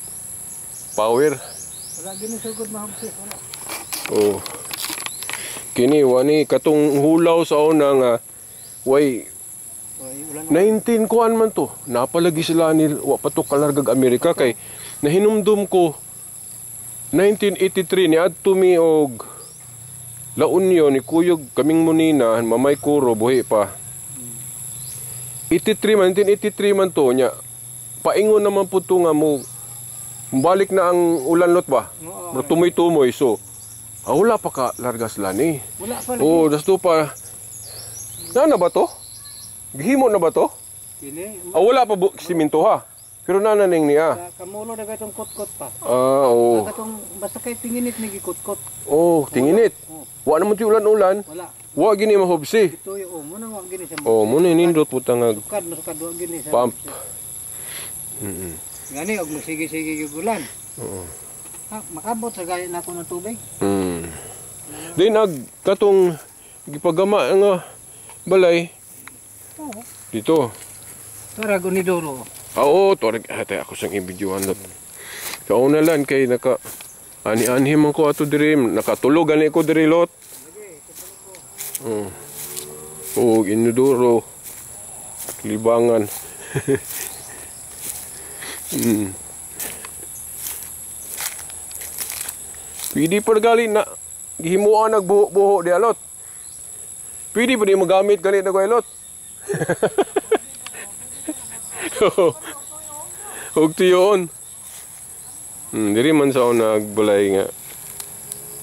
power. Wala ginisugod mahugsi. Wala. Oh. Kini wani katong hulaw sa una nga way Ulan 19 kuan man to. Napalagi sila ni wa pa to kalargag Amerika kay nahinumdum ko 1983 ni adto mi og La Union ni kuyog kaming munina mamay kuro buhi pa. 1983 man to nya. Paingon naman po to nga mo balik na ang ulan lot ba? Oo. Tumoy-tumoy so. Wala pa ka largas lani. Wala pa lagi. Oh, dasto pa. Na ba to? Gihimo na ba to? Kini, Wala pa siminto ha. Pero nananing niya. kamulo na gatong kot-kot pa. Oo. Gatong basta kay tinginit ni gikot-kot. Oh, tinginit. Oh. Wa naman ti ulan-ulan. Wala. Wa gini mahubsi. Ito yung mo nang gini sa Oh, mo ni nindot putang nga Tukad mo sa kadwa gini sa pump. Ngani og sige-sige yung ulan. Oo. Ha, makabot sa gaya na ako ng tubig. Then katong gipagama nga balay Oo. dito. Tara gunidoro. Oo, torag ate ako sang ibidyoan lot. Kauna lang kay naka ani-anhi man ko ato diri, nakatulog ani ko diri lot. Oh, inuduro. Libangan. Pwede pa gali na gihimuan nagbuho-buho di alot. Pwede pa di magamit gali na ko alot. Huwag tiyon. Diri man sa nagbalay nga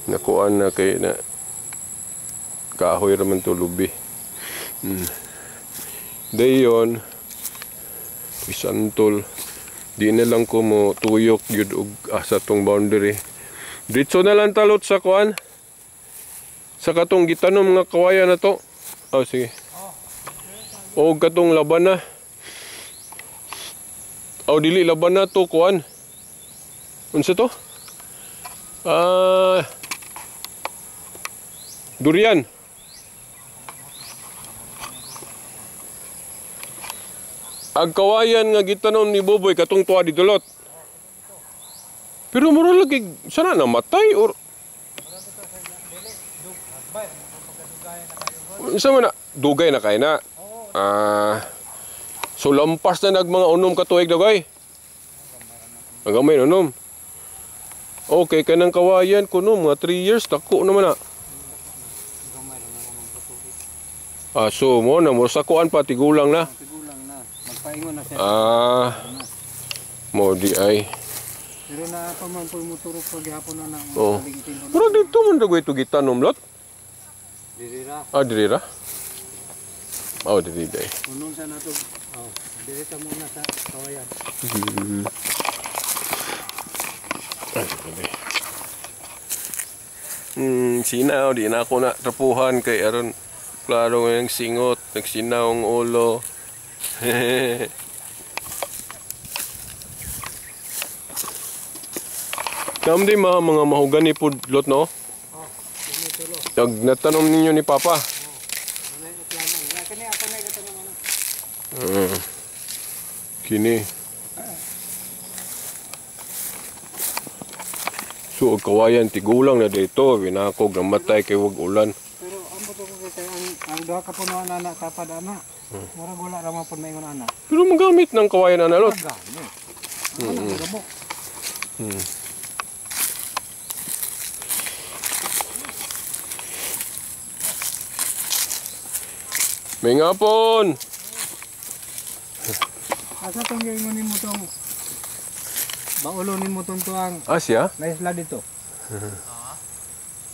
nakuan na kay na kahoy raman to lubi. Dayon isantol di na lang ko mo tuyok yun og asa tong boundary. Dito na lang talot sa kuan sa katong gitanom nga kawaya na to. Oh sige. O katong laban na. O dili laban na to kuan. Unsa to? Durian. Ang kawayan nga gitanom ni Boboy katong tuwa dito lot. Pero mura lagi sana namatay or sa man na dugay na kay na. So lampas na nag mga unom ka tuig dagay. Ang gamay unom. Okay, kanang kawayan kuno mga 3 years dako naman na. Gamay lang naman patuloy. So mo na mo sakuan pa tigulang na. Tigulang na. Magpaingon na siya. Mo di ay. Pero na pa man po motorok pag gihapon na nang Oh. maligtin ko. Pero dito man dagoy to gitanom lot. Dirira. Diri ra. Diri day. Unong sa nato. Direta muna sa kawayan. Sinaw di na ako na trapuhan kay aron klaro yung singot, nagsinaw ang ulo. Kam di mga mahugani po lot no? Nag natanom ninyo ni Papa. Kani ako na gatanong ano. Kini. So kawayan tigulang na dito, binakog namatay kay wag ulan. Pero ang buto ko kita ang duha ka punuan anak tapad anak. Murag wala ra man pud maingon anak. Pero magamit ng kawayan na lot. Gamit. Ano gamok. May ngapon. Asa tong gingon nimo tong baulo nimo tong tuang Asya? na isla dito?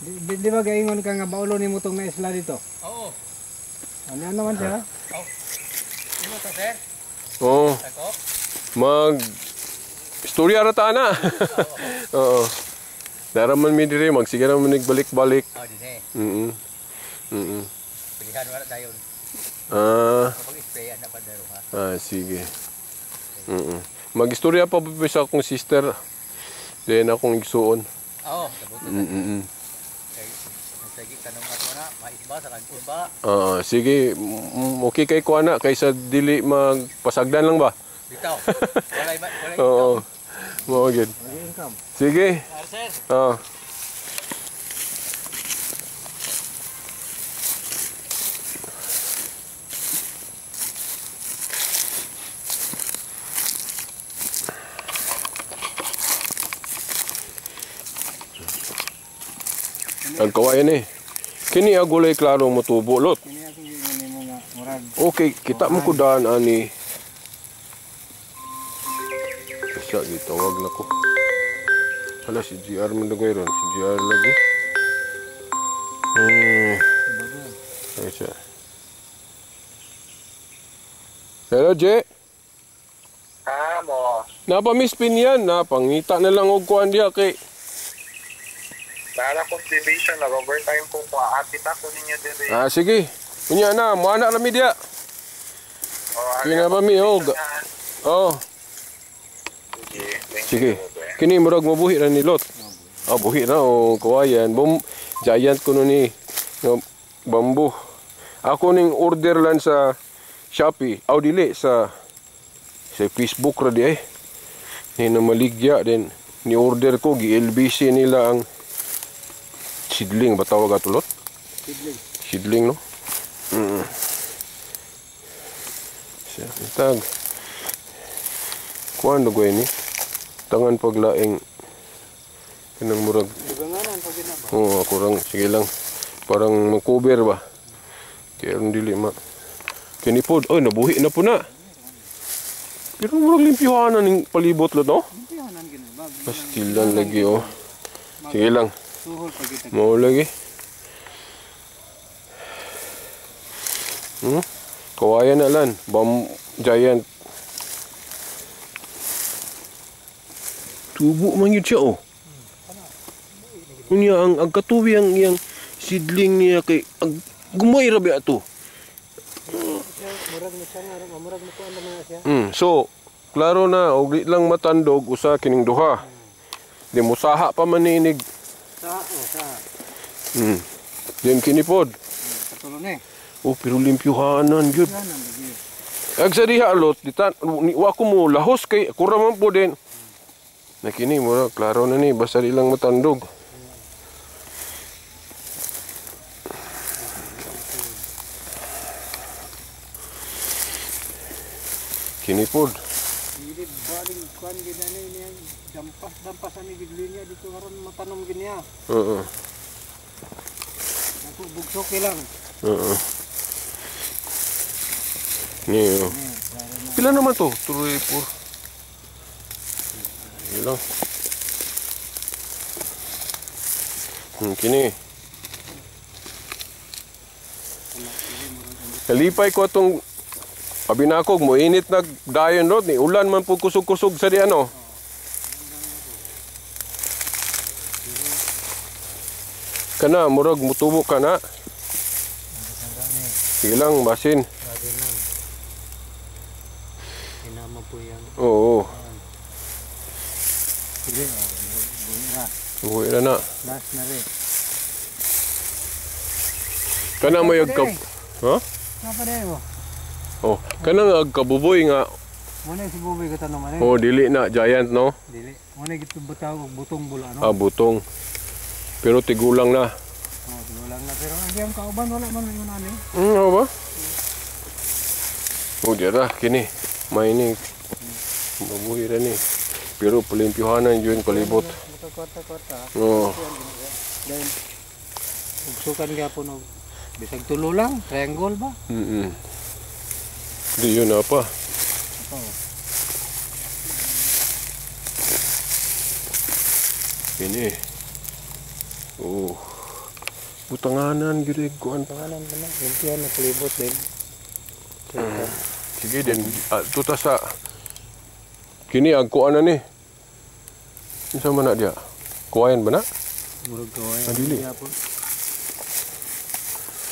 Di ba gaingon ka nga baulo nimo tong na isla dito? Oo. Ano naman siya? Imo to sir? Oo. Mag istorya ra ta na. Oo. Naraman mi diri magsigara man balik-balik. Dinhe. Pilihan wala dayon. Pag-spray na pa daro ha. Sige. Mag-istorya pa sa akong sister. Then akong igsuon. Oo, sabuto. Sige kanang na maisba sa kagpon ba? Sige, okay kay ko ana kaysa dili magpasagdan lang ba? Bitaw. Walay Oo. Mo gid. income. Sige. Sir. Ang kawayan eh. Kini agulay klaro motubo lot. Kini ako gingon nimo nga murag Okay, kita mo ko daan ani. Siya gitawag na ko. Hala si GR man dagoy ron, si GR lagi. Ay siya. Hello, J. Mo. Napamiss pin yan, pangita na lang og kuan diha kay Nara ko division na overtime ko kita ko ninyo dire. sige. Kunya na, mo anak rami diha. Kina ba mi og. Sige. Kini murag mabuhi ra ni Lot. Buhi na o kawayan. Giant kuno ni bambu. Ako ning order lang sa Shopee. Dili sa Facebook ra di ay. Ni na maligya din ni order ko gi-LBC nila ang seedling ba tawag ato Lot? Seedling no? Siya, tag. Kuan do ni? Tangan paglaing kanang murag. duganganan pag gina ba? Ako rang sige lang. Parang mag-cover ba? Kaya dili ma. Kini pod, nabuhi na po na. Pero murag limpyuhanan ning palibot Lot no? Impihanan gina ba? Pastilan lagi Sige lang. Tuhol pag kita. Mau lagi. Kawayan na lan. Giant. Tubo man yun siya Kunya ang katuwi ang iyang seedling niya kay gumoy ra ba ato. Murag mo siya nga, murag mo kuan naman siya. So, klaro na og di lang matandog usa kining duha. Di musaha pa maninig. Sa. Then kinipod. Katulon eh. Pero limpyuhanan gyud. Yan ang lagi. Agsa diha Lot, wa ko mo lahos kay ako ra man po din. Nakini mura klaro na ni basta di lang matandog. Kini pod. Dili ba galing kuan gid ani niya dampas ani gid linya dito karon matanom gid niya. Oo. Ako bugsok lang. Oo. Ni. Pila naman to? 3, 4. Ilang. Kini. Kalipay ko atong pabinakog mo init nagdayon rod ni ulan man pud kusog-kusog sa di ano. Kana murag mutubo kana. Sige lang basin. Grabe lang. Hinama po yan. Oo. Sige, buhay na. Buhay na na. Last na rin. Kana mo yung kap... Ha? Napa na mo? Oh, kana nga kabuboy nga. Muna si Buboy ka tanong man. Oh, dili na giant no. Dili. Muna gito butaw og butong bula no. Ah, butong. Pero tigulang na. Oh, wala na pero ang diyang kauban wala man yun ani. Ano ba? Oh, dira kini. May ni. Mabuhi ra ni. Pero palimpyuhanan yun palibot. Kwarta. Oh. Then ugsukan gyapon og bisag tulo lang, triangle ba? Di yun na pa. Oo. Ini. Oh. Butanganan gid kuan. Pangalan man na, yan na palibot din. Sige din tuta sa kini agkuan na ni. Unsa man na dia? Kuwayan ba na? Murag kawayan. Dili. Gyapon.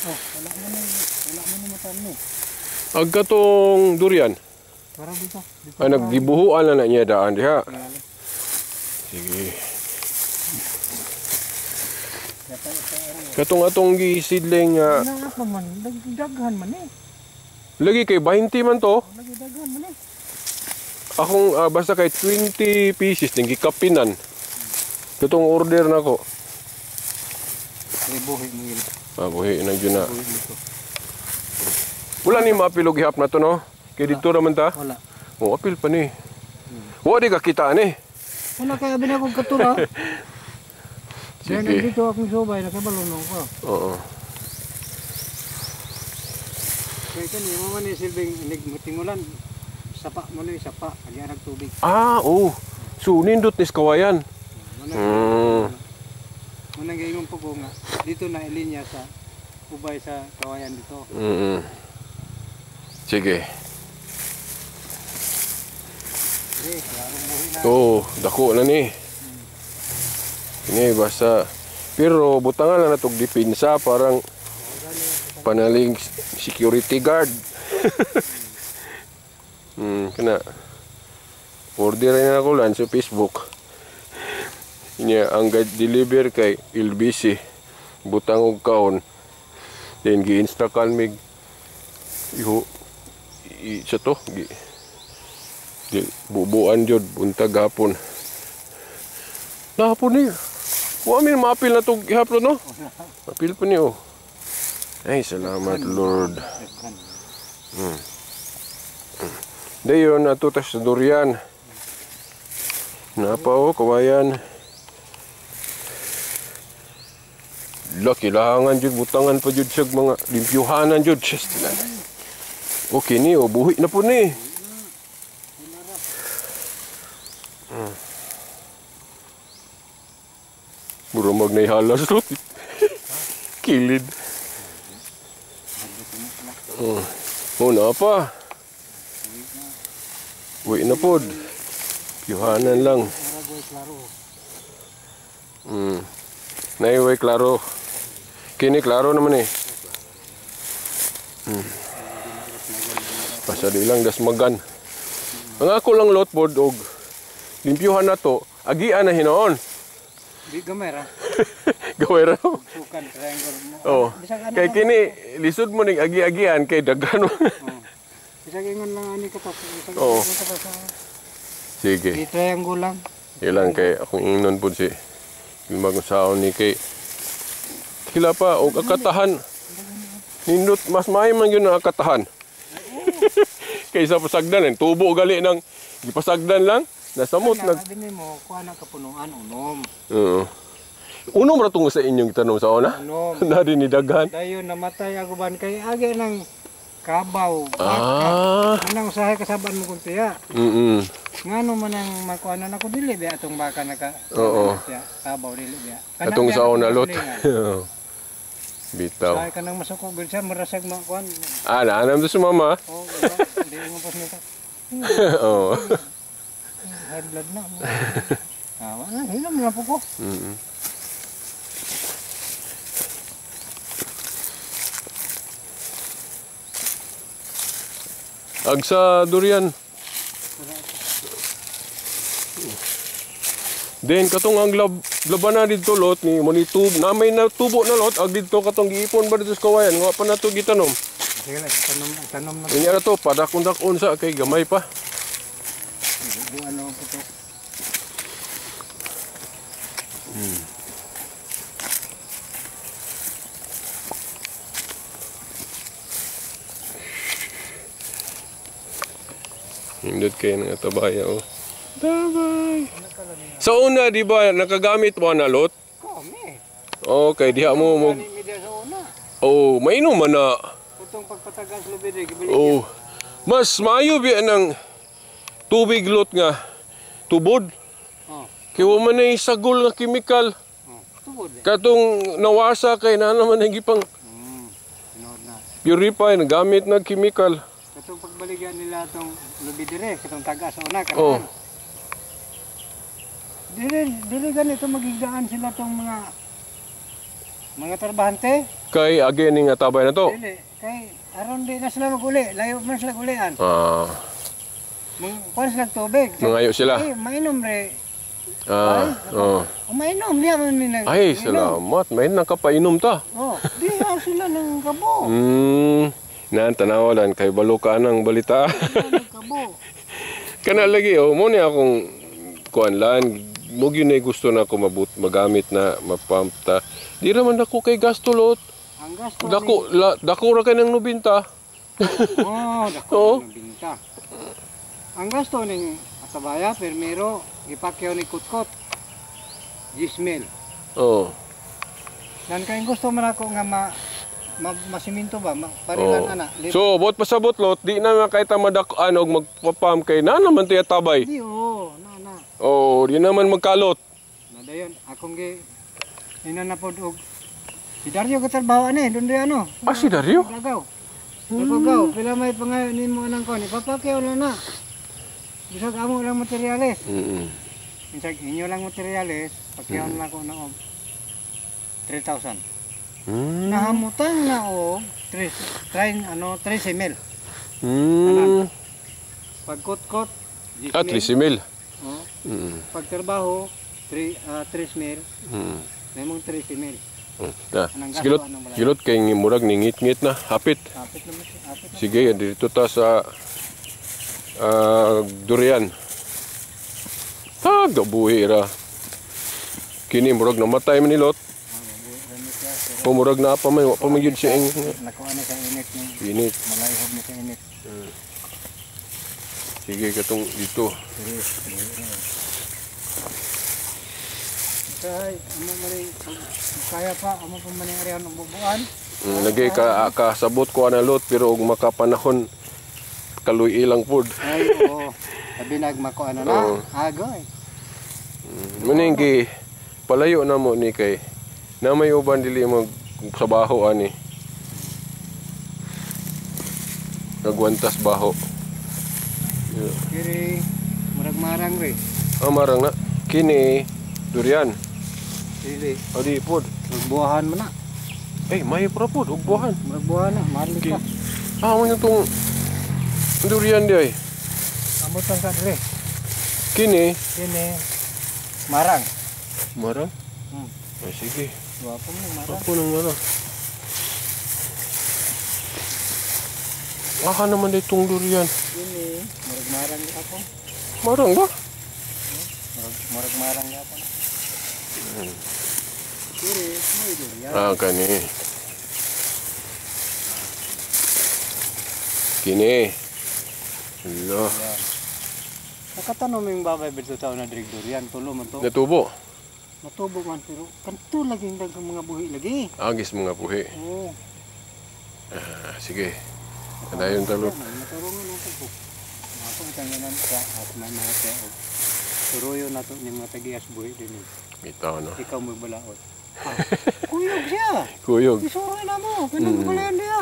Oh, wala man ni matan mo. Agka tong durian. Para dito. Ay naggibuhuan na niya daan diha. Tingali. Sige. Dapat sa area. Katong atong gisidling nga Na pa man, daghan man eh. lagi kay 20 man to. Lagi daghan man eh. Akong basta kay 20 pieces ning gikapinan. Katong order nako. Buhi mo yun. Buhi na gyud na. Buhi mo to. Wala ni mapilog ihap na to no. Kay dito ra man ta. Wala. Oh, apil pa ni. Wa di ka kita ni. Wala kaya binakong katura. Sige. Sige. Dito akong subay, nakabalunong ko. Oo. Kaya kani, mo man silbing tingulan. Sapa mo ni sapa, agyan ang tubig. Ah, oh. So nindot nis kawayan. Munang gayon po ko nga. Dito na ilinya sa ubay sa kawayan dito. Sige. Sige, klarong buhi na. Oh, dako na ni. Ini basta pero butangan na natog dipinsa parang panaling security guard. Kena order na ako lan sa Facebook. Inya ang deliver kay LBC butang og kaon. Then gi-instakan mig iho sa to di bubuan jud buntag hapon. Hapon ni. Wa min maapil na to gihapon no. Apil pa ni oh. Ay salamat Lord. Dayon ato tas durian. Napa oh kawayan. Laki lahangan jud butangan pa jud sag mga limpyuhanan jud siya. Okay ni oh buhi na po ni. Murag naihalas ro. Kilid. Oh na pa. Uwi na pod. Yuhanan lang. Naiway klaro. Kini klaro naman eh. Pasadi lang dasmagan. Ang ako lang lot pod og limpyuhan na to. Agian na hinoon. Di gamay ra. Gaway raw. Sukan triangle mo. Oh. Kay kini lisod mo ning agi-agian kay daghan mo. Bisag ingon lang ani ka pa. Oo. Sige. Di triangle lang. Ilang kay akong ingnon pud si Ilmag saon ni kay kila pa og akatahan. Nindot mas may man gyud ang akatahan. kaysa pasagdan. Tubo gali ng gipasagdan lang. Nasamot Kaya nag. sabi mo, kuha ng kapunuan, unom. Oo. Unom ra tungo sa inyong tanong sa una. Unom. Na din ni daghan. Dayon namatay ako ban kay agi ng kabaw. Ah. Anang usahay kasaban mo kung tiya. Ngano man ang makuanan ako dili biya atong baka naka. Oo. Kabaw dili biya. Atong sa una lot. Bitaw. Usahay ka nang masuko gud siya marasag makuan. Naanam to sa mama. Oh, di mo pas nito. Oo. High blood na. Wala, hinom na po ko. Agsa durian. Then katong ang labanan dito lot ni monitub na may natubo na lot ag dito katong giipon ba dito sa kawayan nga pa nato gitanom. Sige lang, tanom na. Kanya na to padakon-dakon sa kay gamay pa. Di ano po to. Hindot kayo ng tabaya oh. Tabay. Sa una di ba nakagamit mo na lot? Kami. Okay, diha mo mo. Media sa una. Oh, mainom man na. Putong pagpatagas lubid gibalik. Oh. Mas maayo biya ng tubig lot nga tubod. Oh. Kaya man ay sagol nga chemical. Tubod. Katong nawasa kay na naman ang gipang Tinood na. purify gamit na chemical. Katong pagbaligan nila tong lubid dire, katong tagas sa una Oh. karon. Dili ganito magigdaan sila tong mga trabahante. Kay again nga tabay na to. Dili kay aron di na sila maguli, layo man sila gulian. Kuan sila tubig. Mangayo sila. Mainom re. Mainom niya man ni nang. Ay, salamat. May nakapainom ta. Oh, di sila nang kabo. Nan tanawalan kay balo ka nang balita. Kabo. Kana lagi mo ni akong kuan lan mo gyud na gusto na ako magamit na mapump ta. Di raman ako kay gasto lot. Ang gasto Dako ra kay nang 90. dako ng binta. Ang gasto ning atabaya permero ipakyaw ni kutkot. 10,000. Oh. Dan kay gusto man ako nga masiminto ba parilan ana. So, bot pasabot lot, di na makaita madak-an og magpapam kay na naman tiya tabay. Di na. Oh, di naman magkalot. Nadayon akong ina na pod og si Dario katrabaho ani doon di ano. Si Dario? Lagaw. Lagaw, pila may pangayo nimo anang kon ipapakyaw na. Bisag amo lang materyales. Bisag inyo lang materyales, pakyaw na ko na og 3,000. Nahamutan na og 13,000. Pagkot-kot 3,000. Oh. Pagtrabaho 3,000. Nemong 13,000. Gilot kay murag ningit-ngit na, hapit. Hapit naman siya. Sige, dito ta sa durian. Gabuhi ra. Kini murag namatay man ni lot. Murag na pa may pamigid siya ing nakuha na sa init ng init. malayhob na sa init. Sige katong dito. Kaya amo mali kaya pa amo pa man ang arihan ng bubuan. Lagi kasabot ko ana lot pero og makapanahon kaluy ilang pud. Ay oo. Sabi nagmakuha na na. Agoy. Muning palayo na mo ni kay na may uban dili mag sabaho ani. Nagwantas baho. Kiri murag marang re. Marang na kini durian. Dili. Adi pud. Magbuahan man na. May pra pud og buhan. Magbuahan na, mali ka. Mo tong durian di ay. Amutan ka dire. Kini marang. Marang? Ay sige. Wapo mo marang. Ako nang marang. Naman ditong durian. Kini murag marang ako. Marang ba? Murag marang ako. Kiri, may durian. Kani. Kini. Hala. Yan. Nakatanom yung babay bito taon na dirigdor yan. Tulo man to. Natubo. Matubo man pero kanto lagi dagang mga buhi lagi. Agis mga puhi. Oo. Sige. Kadayon talot. Maturungan natin po. Ako tanganan sa at may mga tao. Turuyo na to ni mga tagias buhi din. Ito no. Ikaw mo balaod. Kuyog siya. Kuyog. Isuroy na mo. Kanang balayan niya.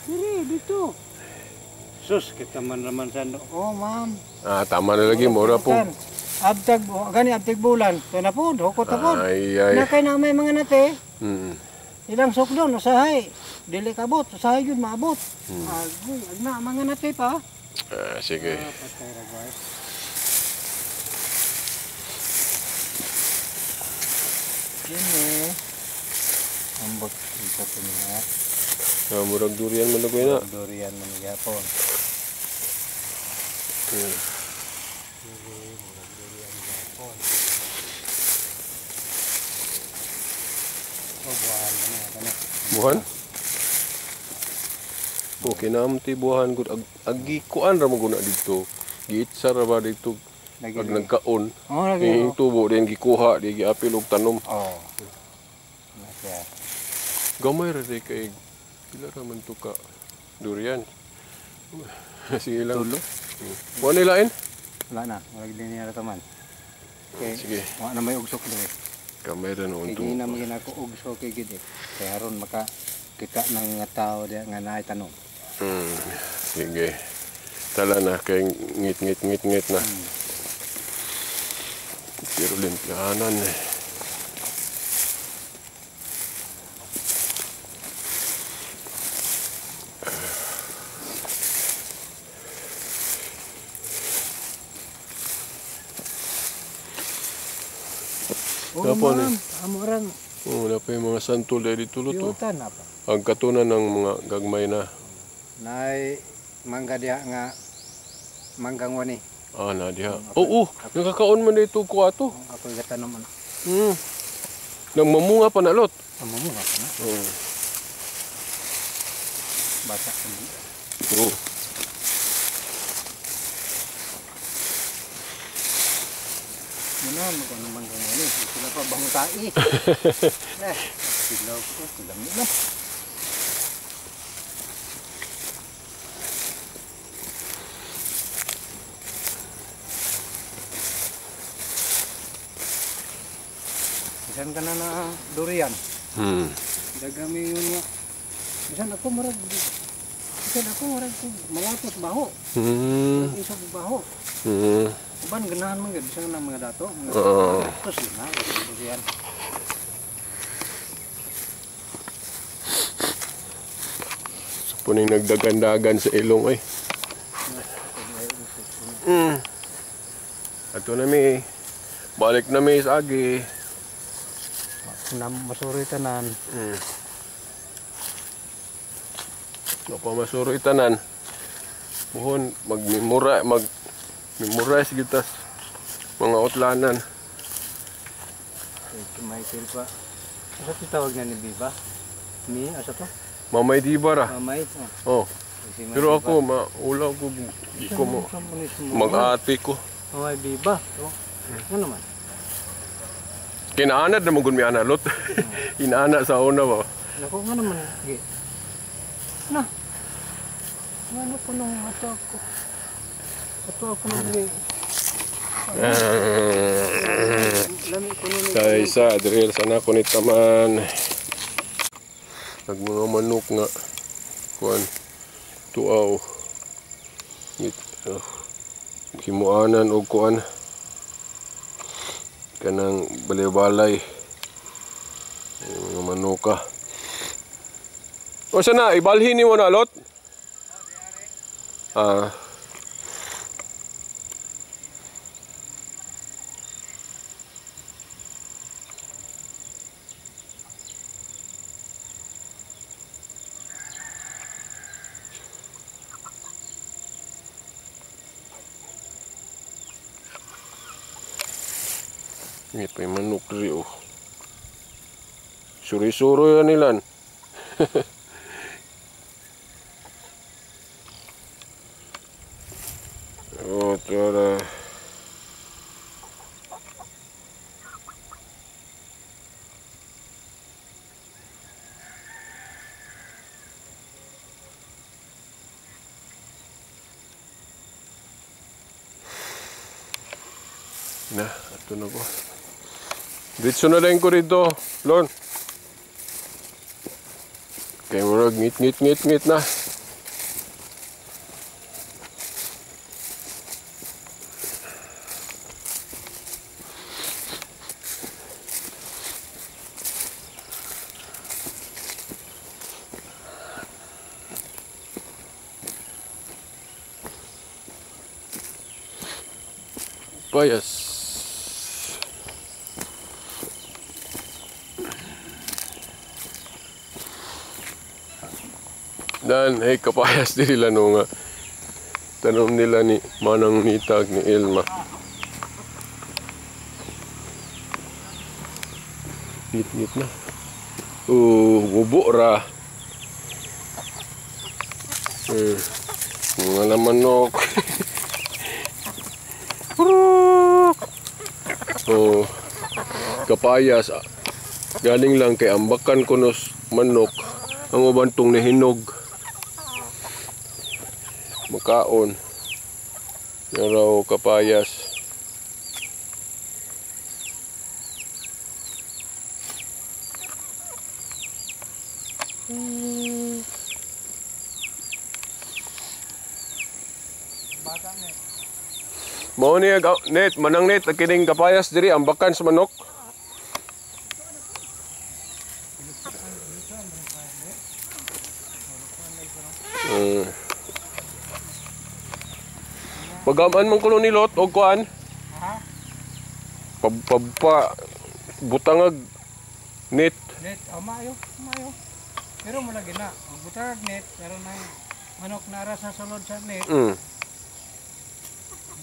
Diri dito. Sus kita man raman sa oh ma'am. Tama na lagi mura po. Abtag abtag bulan. Kana po hukot po. Ay. Na kay na may mga nate. Ilang sukdon usahay. Dili kabot, usahay yun maabot. Agoy, agna mga nate pa. Sige. Patay ra guys. Ini ambot ito po niya. Murag durian man lagoy na. Durian man gyapon. Buhan? Okay na ti buhan gud agi kuan ra mo guna dito. Giitsar ra ba dito pag nagkaon. Oh, lagi. Yung tubo din gikuha, di giapil og tanom. Oh. Nasya. Gamay ra di kay pila ra man to ka durian. Sige lang. Tulo. Buwan nila in? Wala na, wala din niya taman. Okay. Sige. Wa na may ugsok diri. Gamay ra noon to. Kaya na magin ako ugsok kay gid. Kaya haron maka kita ng nga tao diya nga naay tanom. Sige. Tala na kay ngit na. Pero limpianan eh. Oh, ma'am, amurang Wala pa yung mga santol dahil dito luto. yutan na pa. Ang katunan ng mga gagmay na. Nay mangga diha nga manggang wani. Na diha. Oo, nakakaon man dito ko ato. Ako gatanom man. Nang mamunga pa na lot. Amo mo ka na. Oo. Bata ko. Oo. Muna mo ko naman kung ano. Sila pa bang tai. Sila ko. Sila mo na. Bisan ka na na durian. Dagami yun nga. Bisan ako marag. Bisan ako marag malapot baho. Isog baho. Uban ganahan man gid bisan ng mga dato. Tapos na durian. Puning nagdagandagan sa ilong ay. Ato na mi. Balik na mi sa agi. Masuri tanan. Napa masuro itanan. Buhon mag-memorize kita mga utlanan. Michael pa. Asa tawag na ni Biba? Ni asa to? Mamay di ba ra? Mamay. Oh. Pero ako maulaw ko iko mo mag-ati ko. Mamay Biba. Ano naman? Kinaanad na magud mi analot. Inaana sa una ba. Nako nga naman. Na. Ano ko nung ato ako? Ato ako nung lami ko nung Kaysa adrel sana ko ni taman. Nag mga manok nga kuan tuaw. Himuanan og kuan kanang balay-balay. Mga manuka. O sana ibalhin ni mo na lot? Ini pa yung manok diri oh. Suri-suri yan nilan. Tara. Na, ito na ko. Diretso na lang ko rito, Lon. Kaya murag ngit na. Payas. Dan, hey, kapayas din nila no nga. Tanom nila ni Manang Nitag ni Ilma. Ngit na. Bubo ra. Mga namanok. Kapayas. Galing lang kay ambakan kunos manok. Ang ubantong ni hinog. Makaon. Naraw kapayas. Mao ni net, manang net kining kapayas diri ambakan sa manok. Pagaman man kuno ni Lot og kuan. Pa butangag net. Net, mayo. Pero mo lagi na, ang butang net, pero nang manok nara sa sulod sa net.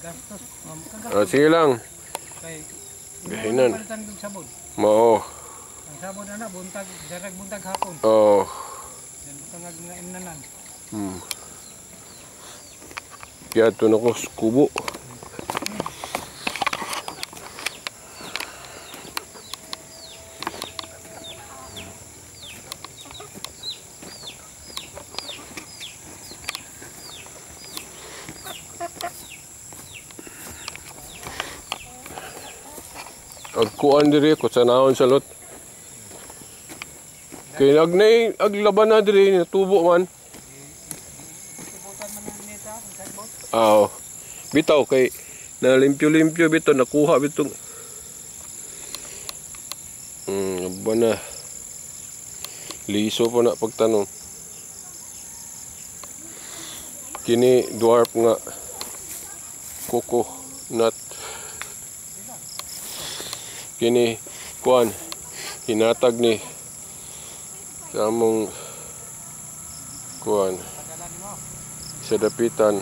Gastos, Sige lang. kay Gahinan. palitan ng sabon. Mao. Ang sabon na buntag, sarag buntag hapon. Oh. Yan butangag nga imnanan. Kaya ito na ko kubo. Agkuan diri ko sa naon sa lot. Kay nagnay aglaban na diri natubo man. Subutan man ng neta, ang sagbot. Bitaw kay nalimpyo-limpyo bito nakuha bitong. Aba na. Liso po na pagtanong. Kini dwarf nga coco nut. Kini kuan hinatag ni sa among kuan sa dapitan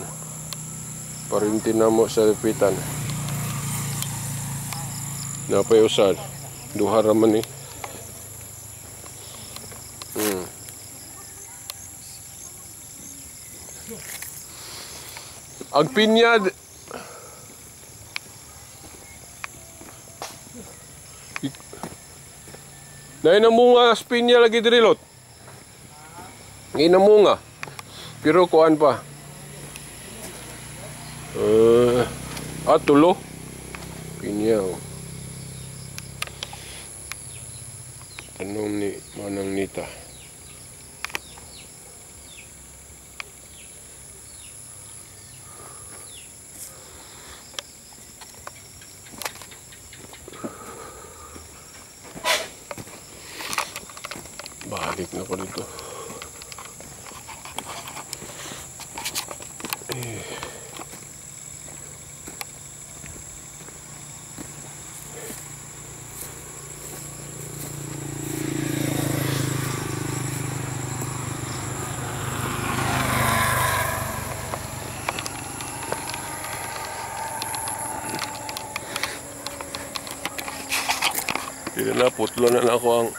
parinti na mo sa dapitan napay usad duha ra man ni ang pinyad na inamunga spinya lagi diri Lot. Inamunga. Pero kuan pa. Tulo. Pinya. Tanom ni Manang Nita. Balik na ko dito. Hindi na putlo na ako ang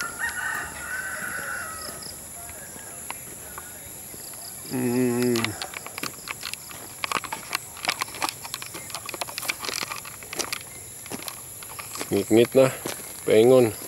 Ngit-ngit na. Paingon.